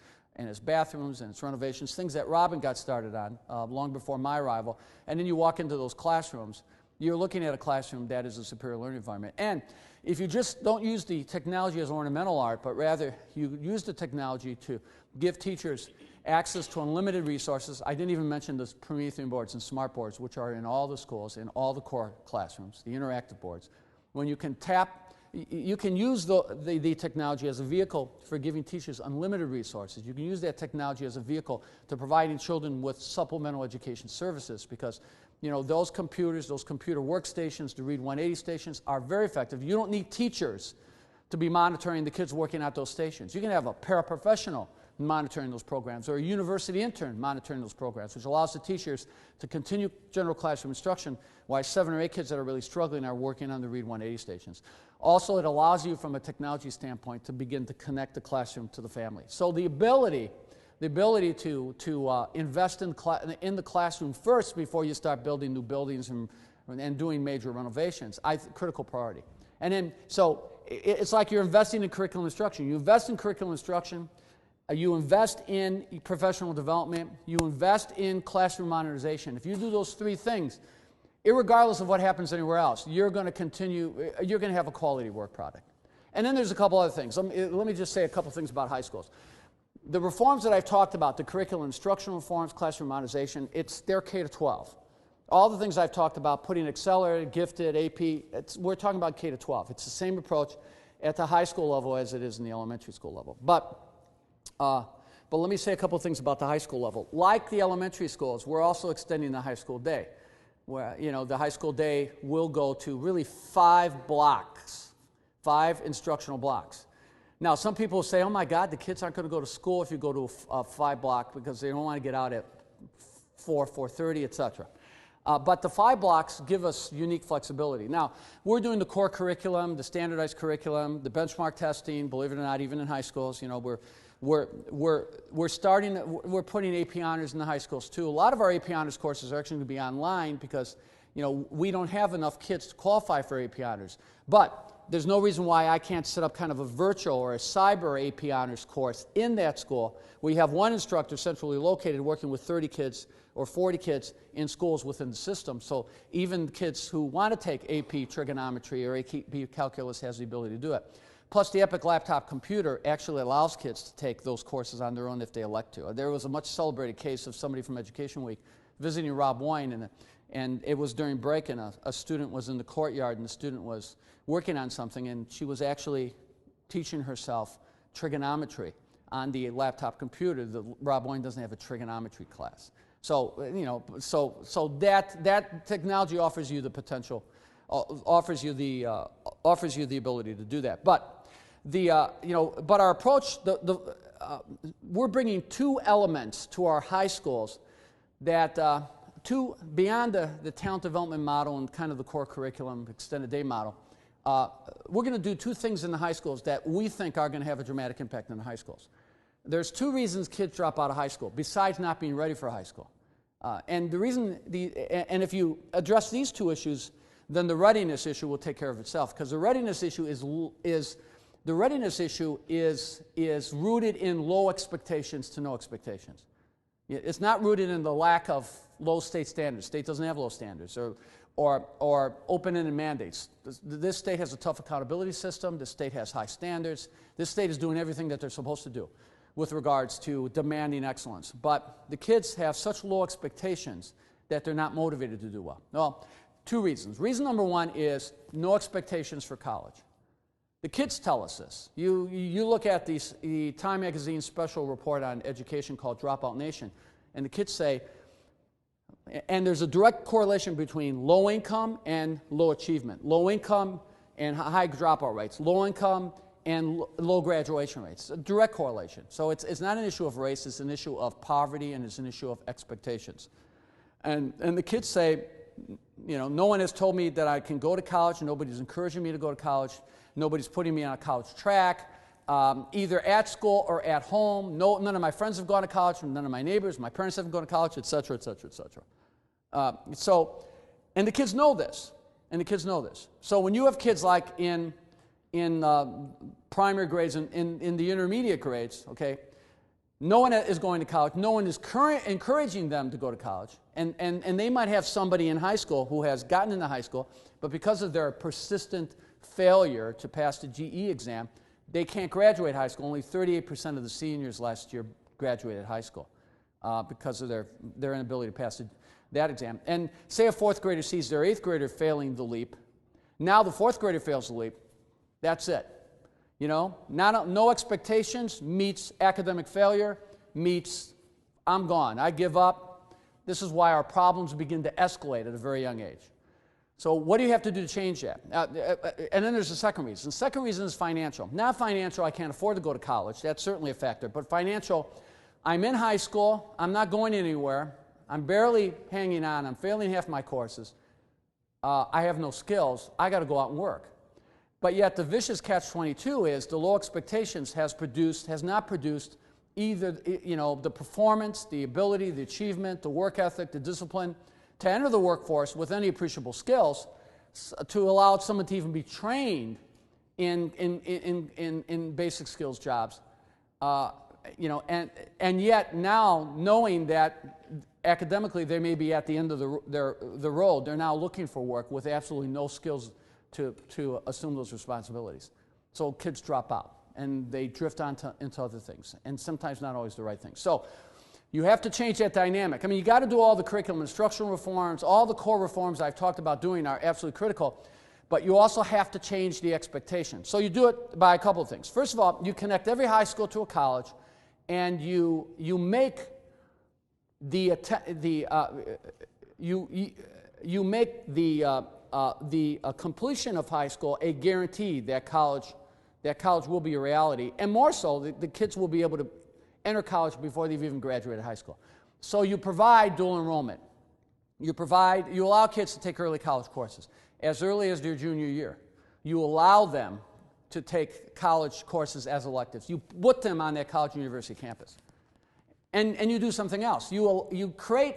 bathrooms and its renovations, things that Robin got started on long before my arrival, and then you walk into those classrooms, you're looking at a classroom that is a superior learning environment. And if you just don't use the technology as ornamental art, but rather you use the technology to give teachers access to unlimited resources. I didn't even mention the Promethean boards and smart boards, which are in all the schools, in all the core classrooms, the interactive boards. When you can you can use the technology as a vehicle for giving teachers unlimited resources. You can use that technology as a vehicle to providing children with supplemental education services, because those computers, those computer workstations, the Read 180 stations are very effective. You don't need teachers to be monitoring the kids working at those stations. You can have a paraprofessional monitoring those programs, or a university intern monitoring those programs, which allows the teachers to continue general classroom instruction while 7 or 8 kids that are really struggling are working on the Read 180 stations. Also, it allows you from a technology standpoint to begin to connect the classroom to the family. So the ability to invest in the classroom first before you start building new buildings and doing major renovations, critical priority. And then, so it's like you're investing in curriculum instruction. You invest in curriculum instruction, you invest in professional development, you invest in classroom modernization. If you do those 3 things, irregardless of what happens anywhere else, you're going to have a quality work product. And then there's a couple other things. Let me just say a couple things about high schools. The reforms that I've talked about, the curriculum instructional reforms, classroom modernization, they're K-12. All the things I've talked about, putting accelerated, gifted, AP, we're talking about K-12. It's the same approach at the high school level as it is in the elementary school level. But But let me say a couple things about the high school level. Like the elementary schools, we're also extending the high school day, where the high school day will go to really 5 blocks, 5 instructional blocks. Now, some people say, oh my God, the kids aren't going to go to school if you go to a 5 block because they don't want to get out at 4:30, etc. But the 5 blocks give us unique flexibility. Now, we're doing the core curriculum, the standardized curriculum, the benchmark testing. Believe it or not, even in high schools, we're putting AP honors in the high schools too. A lot of our AP honors courses are actually going to be online because we don't have enough kids to qualify for AP honors. But there's no reason why I can't set up kind of a virtual or a cyber AP honors course in that school where you have one instructor centrally located working with 30 kids or 40 kids in schools within the system. So even kids who want to take AP trigonometry or AP calculus has the ability to do it. Plus, the Epic laptop computer actually allows kids to take those courses on their own if they elect to. There was a much celebrated case of somebody from Education Week visiting Rob Wine, and it was during break, and a student was in the courtyard, and the student was working on something, and she was actually teaching herself trigonometry on the laptop computer. Rob Wine doesn't have a trigonometry class. So, so that technology offers you the potential, offers you the ability to do that. But but our approach, we're bringing 2 elements to our high schools that beyond the talent development model and kind of the core curriculum, extended day model. We're going to do 2 things in the high schools that we think are going to have a dramatic impact in the high schools. There's 2 reasons kids drop out of high school, besides not being ready for high school. And if you address these 2 issues, then the readiness issue will take care of itself. Because the readiness issue is rooted in low expectations to no expectations. It's not rooted in the lack of low state standards. State doesn't have low standards or open-ended mandates. This state has a tough accountability system. This state has high standards. This state is doing everything that they're supposed to do with regards to demanding excellence. But the kids have such low expectations that they're not motivated to do well. Well, 2 reasons. Reason number 1 is no expectations for college. The kids tell us this. You look at the Time Magazine special report on education called Dropout Nation, and the kids say, and there's a direct correlation between low income and low achievement, low income and high dropout rates, low income and low graduation rates, a direct correlation. So it's not an issue of race, it's an issue of poverty, and it's an issue of expectations. And the kids say, no one has told me that I can go to college, nobody's encouraging me to go to college, nobody's putting me on a college track, either at school or at home. None of my friends have gone to college, none of my neighbors, my parents haven't gone to college, et cetera, et cetera, et cetera. And the kids know this, So when you have kids like in primary grades and in the intermediate grades, okay, no one is going to college, no one is encouraging them to go to college, and they might have somebody in high school who has gotten into high school, but because of their persistent failure to pass the GE exam, they can't graduate high school. Only 38% of the seniors last year graduated high school because of their inability to pass that exam. And say a 4th grader sees their 8th grader failing the LEAP. Now the 4th grader fails the LEAP. That's it. No expectations meets academic failure, meets I'm gone, I give up. This is why our problems begin to escalate at a very young age. So what do you have to do to change that? And then there's the second reason. The second reason is financial. Not financial, I can't afford to go to college. That's certainly a factor. But financial, I'm in high school, I'm not going anywhere, I'm barely hanging on, I'm failing half my courses, I have no skills, I got to go out and work. But yet the vicious catch-22 is the low expectations has not produced either the performance, the ability, the achievement, the work ethic, the discipline to enter the workforce with any appreciable skills to allow someone to even be trained in basic skills jobs. And yet now knowing that academically they may be at the end of the road, they're now looking for work with absolutely no skills to assume those responsibilities. So kids drop out and they drift into other things, and sometimes not always the right things. So you have to change that dynamic. I mean, you got to do all the curriculum instructional reforms, all the core reforms I've talked about doing are absolutely critical, but you also have to change the expectation. So you do it by a couple of things. First of all, you connect every high school to a college, and you make the completion of high school a guarantee that college will be a reality, and more so, the kids will be able to enter college before they've even graduated high school. So you provide dual enrollment. You allow kids to take early college courses as early as their junior year. You allow them to take college courses as electives. You put them on that college university campus. And you do something else. You create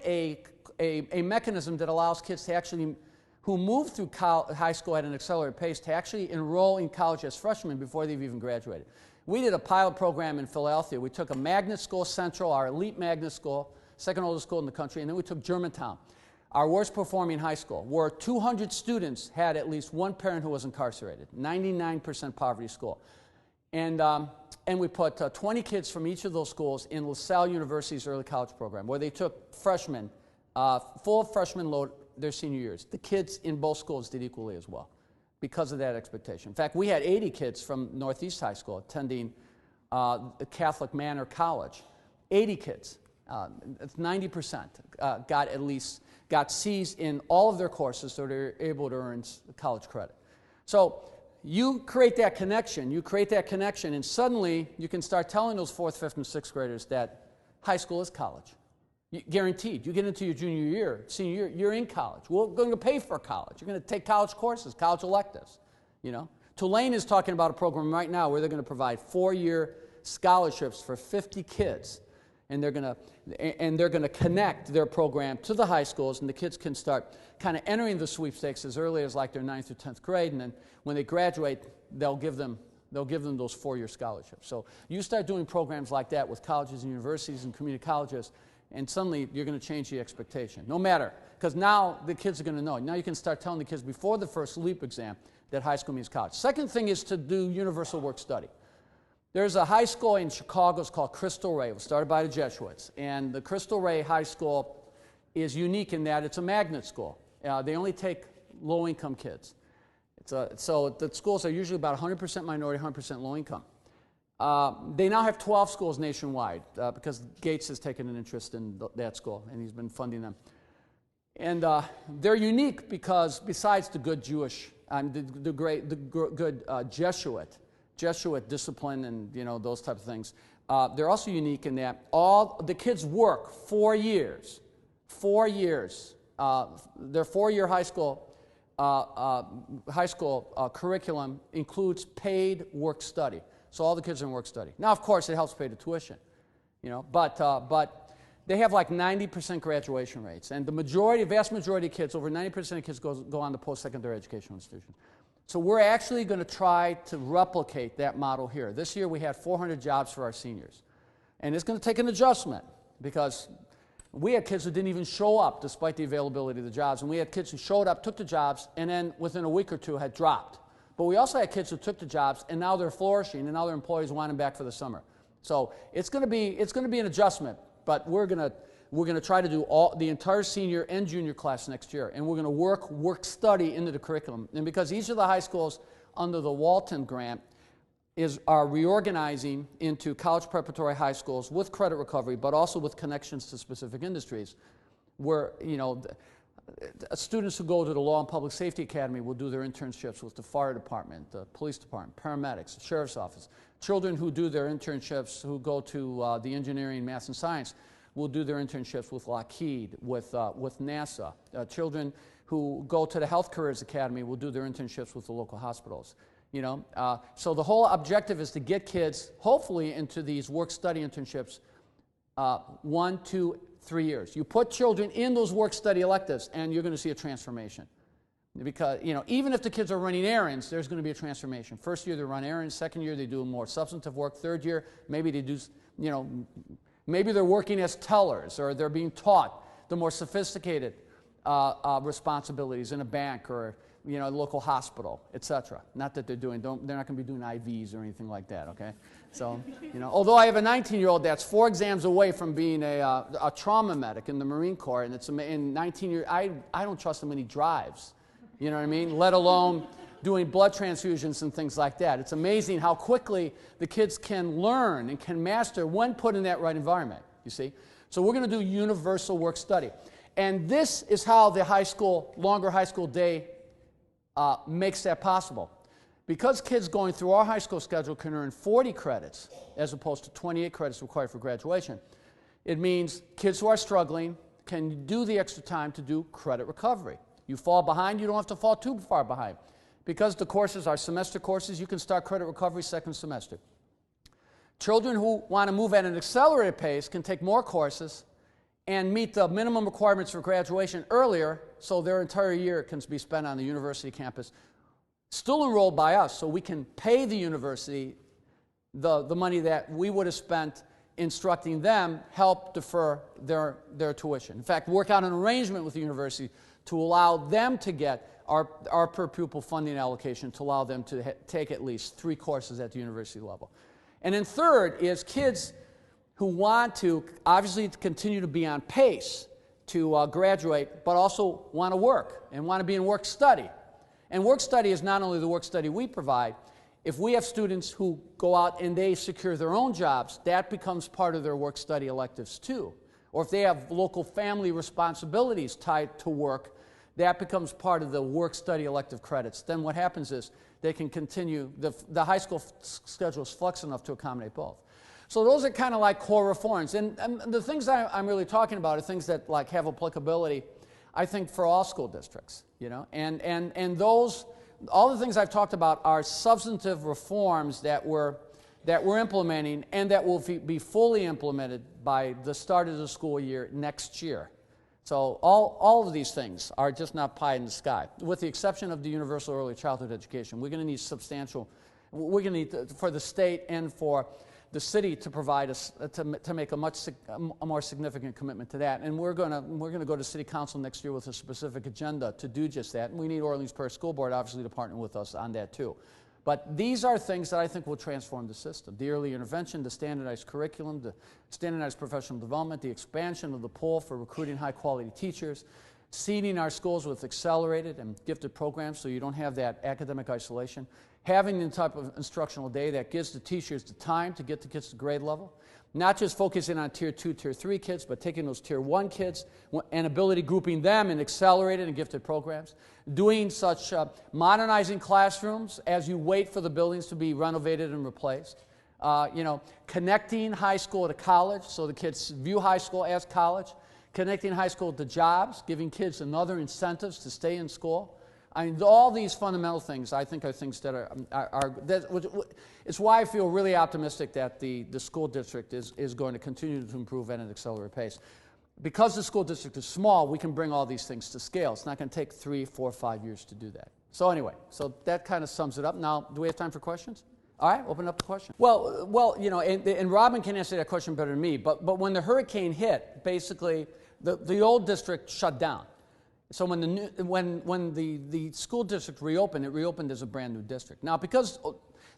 a mechanism that allows kids to actually, who move through high school at an accelerated pace, to actually enroll in college as freshmen before they've even graduated. We did a pilot program in Philadelphia. We took a magnet school, Central, our elite magnet school, second oldest school in the country, and then we took Germantown, our worst performing high school, where 200 students had at least one parent who was incarcerated, 99% poverty school. And we put 20 kids from each of those schools in LaSalle University's early college program, where they took freshmen, full freshman load their senior years. The kids in both schools did equally as well because of that expectation. In fact, we had 80 kids from Northeast High School attending Catholic Manor College. 80 kids. It's 90% got C's in all of their courses, so they're able to earn college credit. So you create that connection, and suddenly you can start telling those 4th, 5th, and 6th graders that high school is college. Guaranteed. You get into your junior year, senior year, you're in college. We're going to pay for college. You're going to take college courses, college electives. Tulane is talking about a program right now where they're going to provide 4-year scholarships for 50 kids. And they're going to connect their program to the high schools, and the kids can start kind of entering the sweepstakes as early as like their 9th or 10th grade, and then when they graduate, they'll give them those 4-year scholarships. So you start doing programs like that with colleges and universities and community colleges, and suddenly you're going to change the expectation. No matter, because now the kids are going to know. Now you can start telling the kids before the first LEAP exam that high school means college. Second thing is to do universal work study. There's a high school in Chicago, it's called Crystal Ray. It was started by the Jesuits. And the Crystal Ray High School is unique in that it's a magnet school. They only take low-income kids. So the schools are usually about 100% minority, 100% low-income. They now have 12 schools nationwide because Gates has taken an interest in that school, and he's been funding them. And they're unique because besides the good Jewish, the good Jesuit discipline and those type of things. They're also unique in that all the kids work 4 years. 4 years. Their 4-year high school curriculum includes paid work study. So all the kids are in work study. Now, of course, it helps pay the tuition, but they have like 90% graduation rates, and vast majority of kids, over 90% of kids go on to post-secondary educational institutions. So we're actually going to try to replicate that model here. This year we had 400 jobs for our seniors. And it's going to take an adjustment because we had kids who didn't even show up despite the availability of the jobs. And we had kids who showed up, took the jobs, and then within a week or two had dropped. But we also had kids who took the jobs and now they're flourishing and now their employees want them back for the summer. So it's going to be an adjustment, but we're going to try to do the entire senior and junior class next year, and we're going to work study into the curriculum. And because each of the high schools under the Walton grant are reorganizing into college preparatory high schools with credit recovery, but also with connections to specific industries, where students who go to the Law and Public Safety Academy will do their internships with the fire department, the police department, paramedics, the sheriff's office. Children who do their internships, who go to the engineering, math, and science, will do their internships with Lockheed, with NASA. Children who go to the Health Careers Academy will do their internships with the local hospitals. So the whole objective is to get kids, hopefully, into these work-study internships 1, 2, 3 years. You put children in those work-study electives, and you're going to see a transformation. Because, even if the kids are running errands, there's going to be a transformation. First year, they run errands. Second year, they do more substantive work. Third year, maybe they do, maybe they're working as tellers, or they're being taught the more sophisticated responsibilities in a bank or a local hospital, etc. Not that they're not going to be doing IVs or anything like that. Okay, so although I have a 19-year-old that's 4 exams away from being a trauma medic in the Marine Corps, and it's in 19 years, I don't trust him when he drives. You know what I mean? Let alone doing blood transfusions and things like that. It's amazing how quickly the kids can learn and can master when put in that right environment, you see. So we're going to do universal work study. And this is how the longer high school day makes that possible. Because kids going through our high school schedule can earn 40 credits as opposed to 28 credits required for graduation, it means kids who are struggling can do the extra time to do credit recovery. You fall behind, you don't have to fall too far behind. Because the courses are semester courses, you can start credit recovery second semester. Children who want to move at an accelerated pace can take more courses and meet the minimum requirements for graduation earlier, so their entire year can be spent on the university campus, still enrolled by us, so we can pay the university the money that we would have spent instructing them, help defer their tuition. In fact, work out an arrangement with the university to allow them to get our per pupil funding allocation to allow them to take at least 3 courses at the university level. And then third is kids who want to obviously continue to be on pace to graduate, but also want to work and want to be in work study. And work study is not only the work study we provide. If we have students who go out and they secure their own jobs, that becomes part of their work study electives too. Or if they have local family responsibilities tied to work, that becomes part of the work study elective credits. Then what happens is they can continue, the high school schedule is flexible enough to accommodate both. So those are kind of like core reforms. And the things I'm really talking about are things that like have applicability, I think, for all school districts, you know. And those, all the things I've talked about are substantive reforms that we're implementing and that will be fully implemented by the start of the school year next year. So all of these things are just not pie in the sky, with the exception of the universal early childhood education. We're going to need we're going to need for the state and for the city to provide us to make a more significant commitment to that, and we're going to go to City Council next year with a specific agenda to do just that. And we need Orleans Parish School Board obviously to partner with us on that too. But these are things that I think will transform the system: the early intervention, the standardized curriculum, the standardized professional development, the expansion of the pool for recruiting high-quality teachers, seeding our schools with accelerated and gifted programs so you don't have that academic isolation, having the type of instructional day that gives the teachers the time to get the kids to grade level, not just focusing on Tier 2, Tier 3 kids, but taking those Tier 1 kids and ability grouping them in accelerated and gifted programs, doing such modernizing classrooms as you wait for the buildings to be renovated and replaced, connecting high school to college so the kids view high school as college, connecting high school to jobs, giving kids another incentives to stay in school. I mean, all these fundamental things, I think, are things that it's why I feel really optimistic that the school district is going to continue to improve at an accelerated pace. Because the school district is small, we can bring all these things to scale. It's not going to take 3, 4, 5 years to do that. So anyway, so that kind of sums it up. Now, do we have time for questions? All right, open up the question. Well, and Robin can answer that question better than me, but when the hurricane hit, basically, the old district shut down. So when the school district reopened, it reopened as a brand new district. Now, because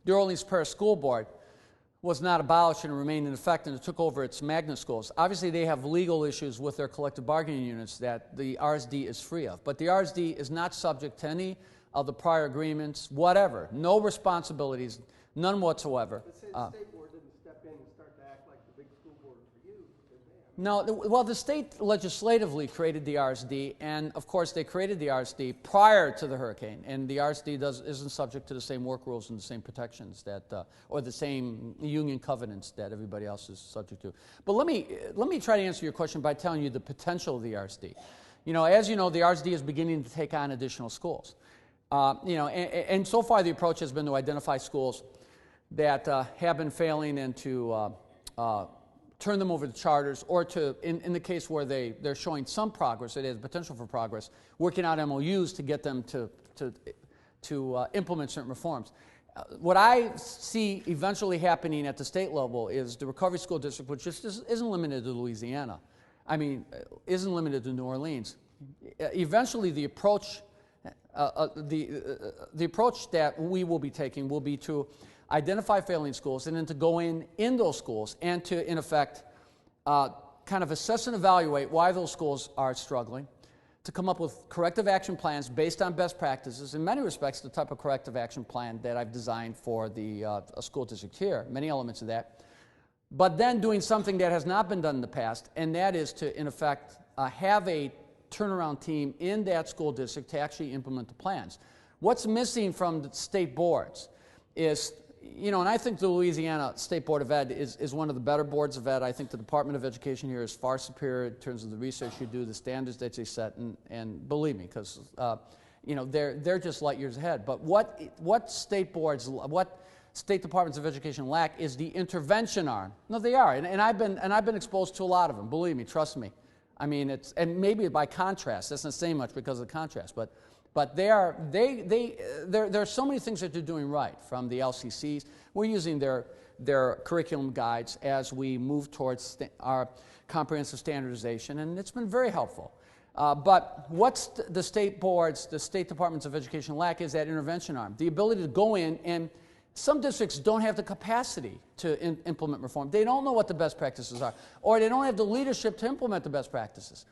the Orleans Parish School Board was not abolished and remained in effect and it took over its magnet schools, obviously they have legal issues with their collective bargaining units that the RSD is free of. But the RSD is not subject to any of the prior agreements, whatever. No responsibilities, none whatsoever. Let's say the state board didn't step in and start to act like the big school board for you. No, well, the state legislatively created the RSD, and of course they created the RSD prior to the hurricane, and the RSD isn't subject to the same work rules and the same protections or the same union covenants that everybody else is subject to. But let me try to answer your question by telling you the potential of the RSD. As you know, the RSD is beginning to take on additional schools. And so far the approach has been to identify schools that have been failing and to turn them over to charters, or to, in the case where they're showing some progress, it has potential for progress, working out MOUs to get them to implement certain reforms. What I see eventually happening at the state level is the Recovery School District, which just isn't limited to Louisiana, isn't limited to New Orleans. Eventually the approach that we will be taking will be to identify failing schools and then to go in those schools and to, in effect, kind of assess and evaluate why those schools are struggling, to come up with corrective action plans based on best practices. In many respects, the type of corrective action plan that I've designed for a school district here, many elements of that. But then doing something that has not been done in the past, and that is to, in effect, have a turnaround team in that school district to actually implement the plans. What's missing from the state boards is, and I think the Louisiana State Board of Ed is one of the better boards of ed. I think the Department of Education here is far superior in terms of the research you do, the standards that they set, and believe me, because they're just light years ahead. But what state boards, what state departments of education lack is the intervention arm. No, they are, and I've been exposed to a lot of them. Believe me, trust me. I mean, and maybe by contrast, that's not saying much because of the contrast, but there are so many things that they're doing right, from the LCCs. We're using their curriculum guides as we move towards our comprehensive standardization, and it's been very helpful. But what's the state boards, the state departments of education lack is that intervention arm, the ability to go in, and some districts don't have the capacity to implement reform. They don't know what the best practices are, or they don't have the leadership to implement the best practices.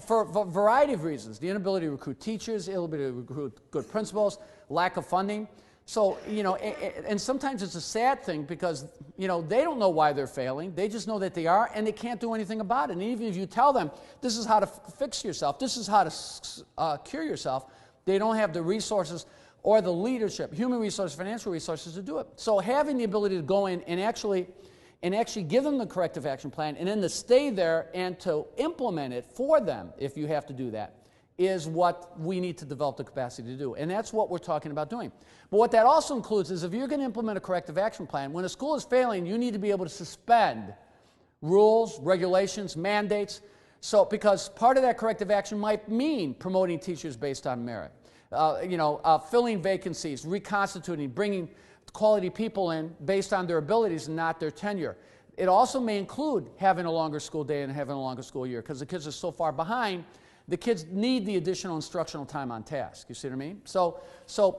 For a variety of reasons, the inability to recruit teachers, inability to recruit good principals, lack of funding. So, and sometimes it's a sad thing because, they don't know why they're failing. They just know that they are, and they can't do anything about it. And even if you tell them, this is how to fix yourself, this is how to cure yourself, they don't have the resources or the leadership, human resources, financial resources to do it. So having the ability to go in and actually give them the corrective action plan, and then to stay there and to implement it for them, if you have to do that, is what we need to develop the capacity to do. And that's what we're talking about doing. But what that also includes is if you're going to implement a corrective action plan, when a school is failing, you need to be able to suspend rules, regulations, mandates. So, because part of that corrective action might mean promoting teachers based on merit, filling vacancies, reconstituting, bringing quality people in based on their abilities and not their tenure. It also may include having a longer school day and having a longer school year, because the kids are so far behind, the kids need the additional instructional time on task. You see what I mean? So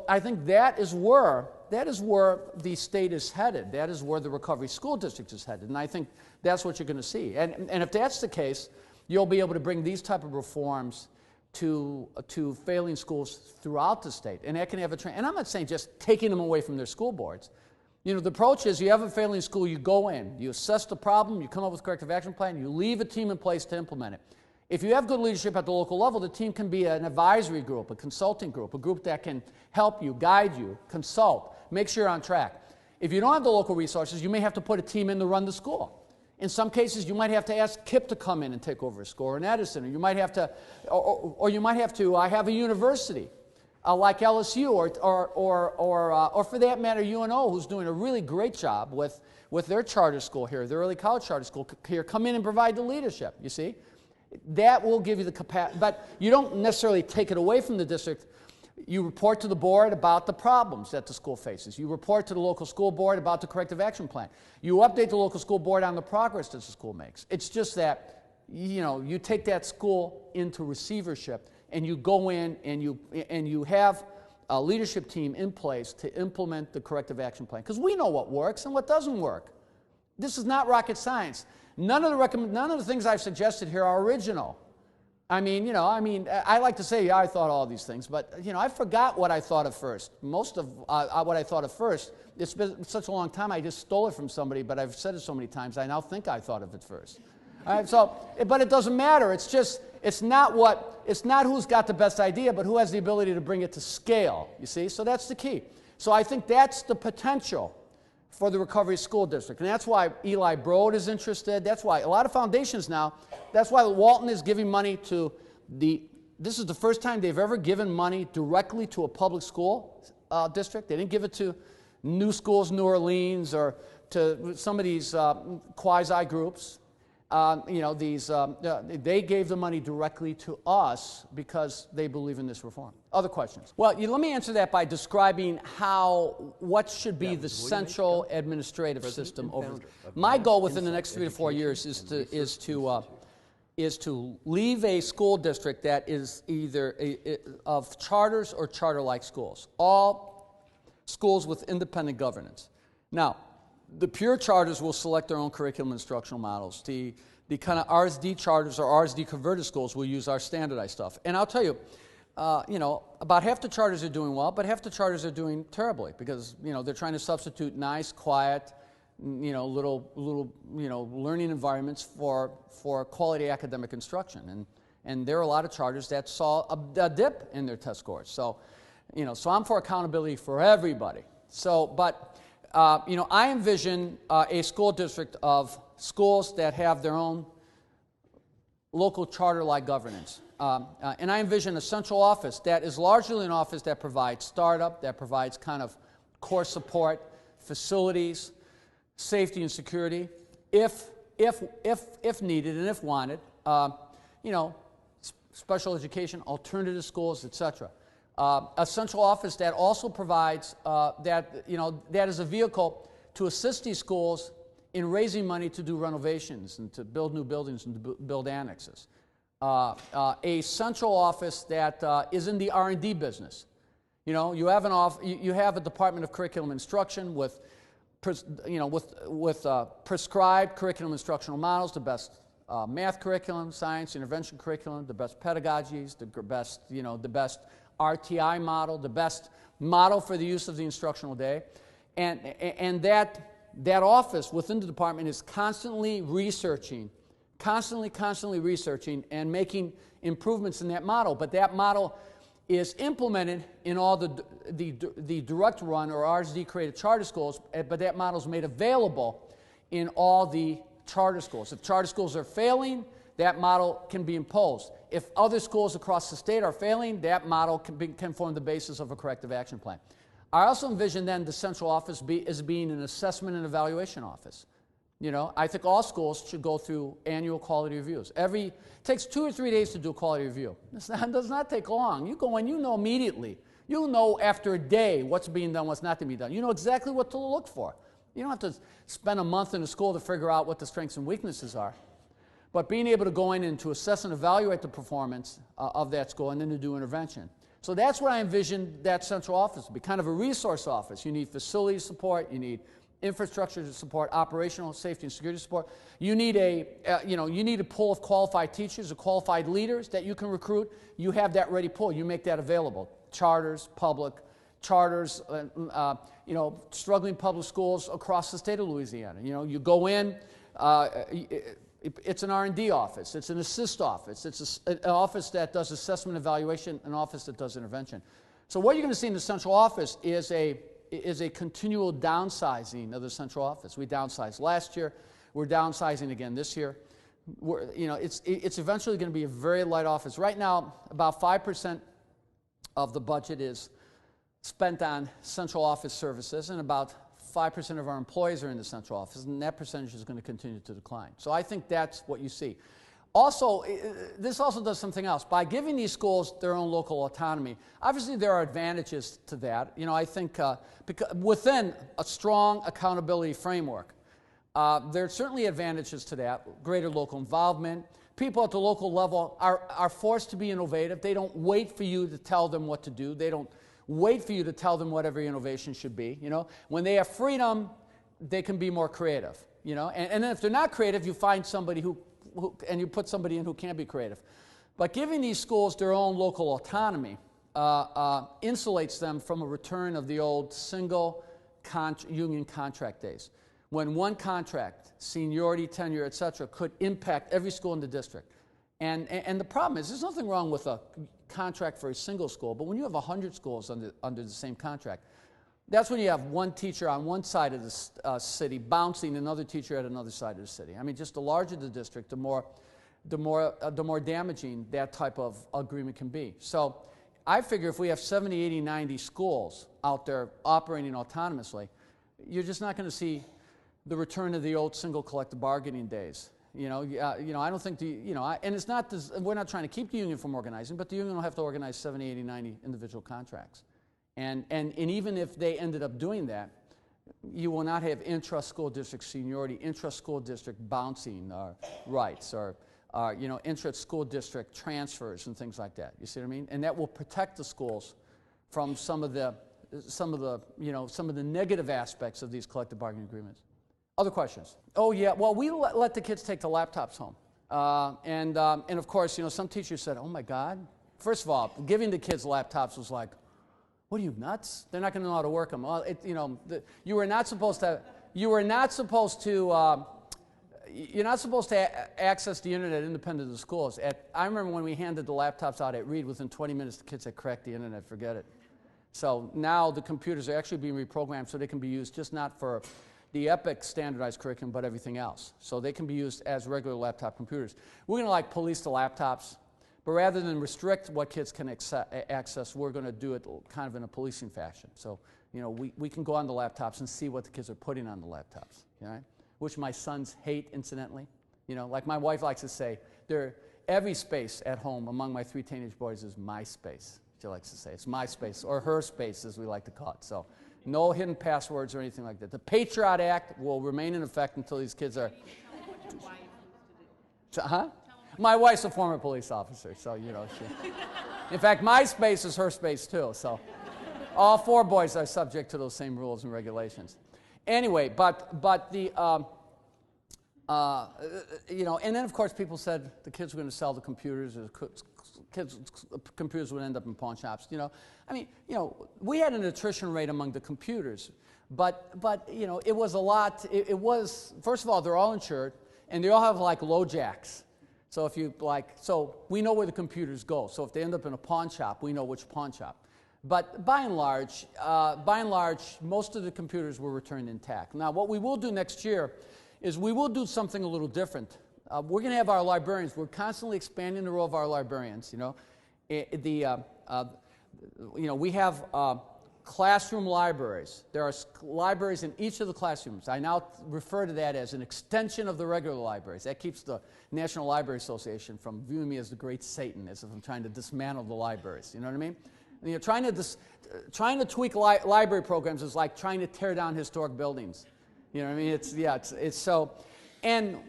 I think that is where the state is headed. That is where the recovery school district is headed. And I think that's what you're going to see. And if that's the case, you'll be able to bring these type of reforms to failing schools throughout the state. And that can have and I'm not saying just taking them away from their school boards. The approach is you have a failing school, you go in, you assess the problem, you come up with a corrective action plan, you leave a team in place to implement it. If you have good leadership at the local level, the team can be an advisory group, a consulting group, a group that can help you, guide you, consult, make sure you're on track. If you don't have the local resources, you may have to put a team in to run the school. In some cases, you might have to ask KIPP to come in and take over a school, or an Edison, or you might have to, or you might have to have a university like LSU, or for that matter, UNO, who's doing a really great job with their charter school here, their early college charter school here, come in and provide the leadership. You see, that will give you the capacity, but you don't necessarily take it away from the district. You report to the board about the problems that the school faces. You report to the local school board about the corrective action plan. You update the local school board on the progress that the school makes. It's just that, you take that school into receivership and you go in and you have a leadership team in place to implement the corrective action plan. Because we know what works and what doesn't work. This is not rocket science. None of the things I've suggested here are original. I like to say, I thought all these things, but, I forgot what I thought of first. Most of what I thought of first, it's been such a long time, I just stole it from somebody, but I've said it so many times, I now think I thought of it first. All right, but it doesn't matter. It's not who's got the best idea, but who has the ability to bring it to scale, you see? So that's the key. So I think that's the potential for the recovery school district. And that's why Eli Broad is interested. That's why a lot of foundations now, that's why Walton is giving money to this is the first time they've ever given money directly to a public school district. They didn't give it to New Schools New Orleans or to some of these quasi groups. They gave the money directly to us because they believe in this reform. Other questions? Well, let me answer that by describing what should be the central administrative system over. My goal within the next 3 to 4 years is to leave a school district that is either of charters or charter-like schools, all schools with independent governance. Now, the pure charters will select their own curriculum and instructional models. The the kind of RSD charters or RSD converted schools will use our standardized stuff. And I'll tell you, about half the charters are doing well, but half the charters are doing terribly because, they're trying to substitute nice, quiet, little learning environments for quality academic instruction. And there are a lot of charters that saw a dip in their test scores. So, so I'm for accountability for everybody. So, but, I envision a school district of schools that have their own local charter-like governance. And I envision a central office that is largely an office that provides startup, that provides kind of core support, facilities, safety and security, if needed and if wanted, special education, alternative schools, etc. A central office that also provides that is a vehicle to assist these schools in raising money to do renovations and to build new buildings and to build annexes. A central office that is in the R&D business. You have a Department of Curriculum Instruction with prescribed curriculum instructional models, the best math curriculum, science intervention curriculum, the best pedagogies, the best RTI model, the best model for the use of the instructional day, and that office within the department is constantly researching and making improvements in that model. But that model is implemented in all the direct run or RSD created charter schools, but that model is made available in all the charter schools. If charter schools are failing, that model can be imposed. If other schools across the state are failing, that model can form the basis of a corrective action plan. I also envision then the central office as being an assessment and evaluation office. I think all schools should go through annual quality reviews. It takes 2 or 3 days to do a quality review. It does not take long. You go in, you know immediately. You'll know after a day what's being done, what's not to be done. You know exactly what to look for. You don't have to spend a month in a school to figure out what the strengths and weaknesses are. But being able to go in and to assess and evaluate the performance of that school and then to do intervention. So that's what I envision that central office to be, kind of a resource office. You need facility support, you need infrastructure to support operational safety and security support. You need a pool of qualified teachers or qualified leaders that you can recruit. You have that ready pool. You make that available. Charters, public, charters, struggling public schools across the state of Louisiana. You go in, it's an R&D office, it's an assist office, it's an office that does assessment evaluation, an office that does intervention. So what you're going to see in the central office is a continual downsizing of the central office. We downsized last year, we're downsizing again this year. It's eventually going to be a very light office. Right now, about 5% of the budget is spent on central office services, and about 5% of our employees are in the central office, and that percentage is going to continue to decline. So I think that's what you see. Also, this also does something else. By giving these schools their own local autonomy, obviously there are advantages to that. I think within a strong accountability framework, there are certainly advantages to that. Greater local involvement. People at the local level are forced to be innovative. They don't wait for you to tell them what to do. They don't wait for you to tell them what every innovation should be. When they have freedom, they can be more creative. And then if they're not creative, you find somebody and you put somebody in who can be creative. But giving these schools their own local autonomy insulates them from a return of the old single union contract days, when one contract, seniority, tenure, etc., could impact every school in the district. And the problem is, there's nothing wrong with a contract for a single school, but when you have 100 schools under the same contract, that's when you have one teacher on one side of the city bouncing another teacher at another side of the city. I mean, just the larger the district, the more damaging that type of agreement can be. So I figure if we have 70, 80, 90 schools out there operating autonomously, you're just not going to see the return of the old single collective bargaining days. I don't think and it's not this, we're not trying to keep the union from organizing, but the union will have to organize 70, 80, 90 individual contracts. And even if they ended up doing that, you will not have intra-school district seniority, intra-school district bouncing rights, or intra-school district transfers and things like that. You see what I mean? And that will protect the schools from some of the negative aspects of these collective bargaining agreements. Other questions? Oh yeah, well we let the kids take the laptops home. And of course, some teachers said, oh my God. First of all, giving the kids laptops was like, what are you, nuts? They're not going to know how to work them. Well, you were not supposed to access the internet independent of the schools. I remember when we handed the laptops out at Reed, within 20 minutes the kids had cracked the internet, forget it. So now the computers are actually being reprogrammed so they can be used just not for the EPIC standardized curriculum, but everything else. So they can be used as regular laptop computers. We're going to police the laptops, but rather than restrict what kids can access, we're going to do it kind of in a policing fashion. So, we can go on the laptops and see what the kids are putting on the laptops, right? Which my sons hate, incidentally. Like my wife likes to say, every space at home among my 3 teenage boys is my space. She likes to say it's my space, or her space, as we like to call it. So, no hidden passwords or anything like that. The Patriot Act will remain in effect until these kids are. Huh? My wife's a former police officer, so in fact, my space is her space too. So, all 4 boys are subject to those same rules and regulations. Anyway, but the and then of course people said the kids were going to sell the computers, or computers would end up in pawn shops. We had an attrition rate among the computers, but it was a lot. It was, first of all, they're all insured, and they all have low jacks. So if you so we know where the computers go. So if they end up in a pawn shop, we know which pawn shop. But by and large, most of the computers were returned intact. Now, what we will do next year is we will do something a little different. We're going to have our librarians. We're constantly expanding the role of our librarians. We have classroom libraries. There are libraries in each of the classrooms. I now refer to that as an extension of the regular libraries. That keeps the National Library Association from viewing me as the great Satan, as if I'm trying to dismantle the libraries. You know what I mean? Trying to tweak library programs is like trying to tear down historic buildings. You know what I mean? It's so. And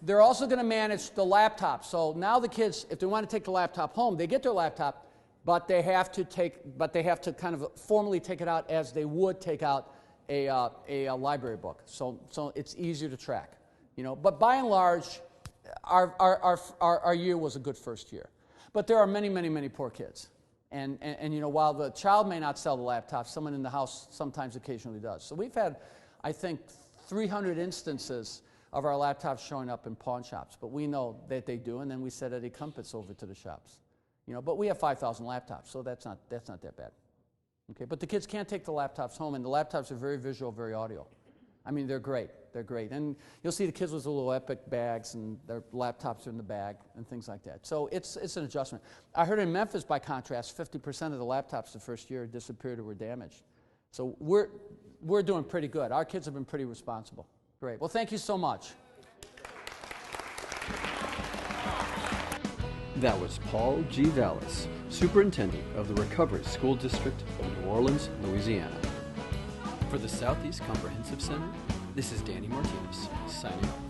they're also going to manage the laptops. So now the kids, if they want to take the laptop home, they get their laptop, but they have to kind of formally take it out as they would take out a library book. So it's easier to track. But by and large, our year was a good first year. But there are many, many, many poor kids. And while the child may not sell the laptop, someone in the house sometimes occasionally does. So we've had, I think, 300 instances of our laptops showing up in pawn shops. But we know that they do, and then we send Eddie Crumpets over to the shops. But we have 5,000 laptops, so that's not that bad. Okay, but the kids can't take the laptops home, and the laptops are very visual, very audio. I mean, they're great. They're great. And you'll see the kids with the little Epic bags, and their laptops are in the bag, and things like that. So it's an adjustment. I heard in Memphis, by contrast, 50% of the laptops the first year disappeared or were damaged. So we're doing pretty good. Our kids have been pretty responsible. Great. Well, thank you so much. That was Paul G. Vallas, Superintendent of the Recovery School District of New Orleans, Louisiana. For the Southeast Comprehensive Center, this is Danny Martinez, signing off.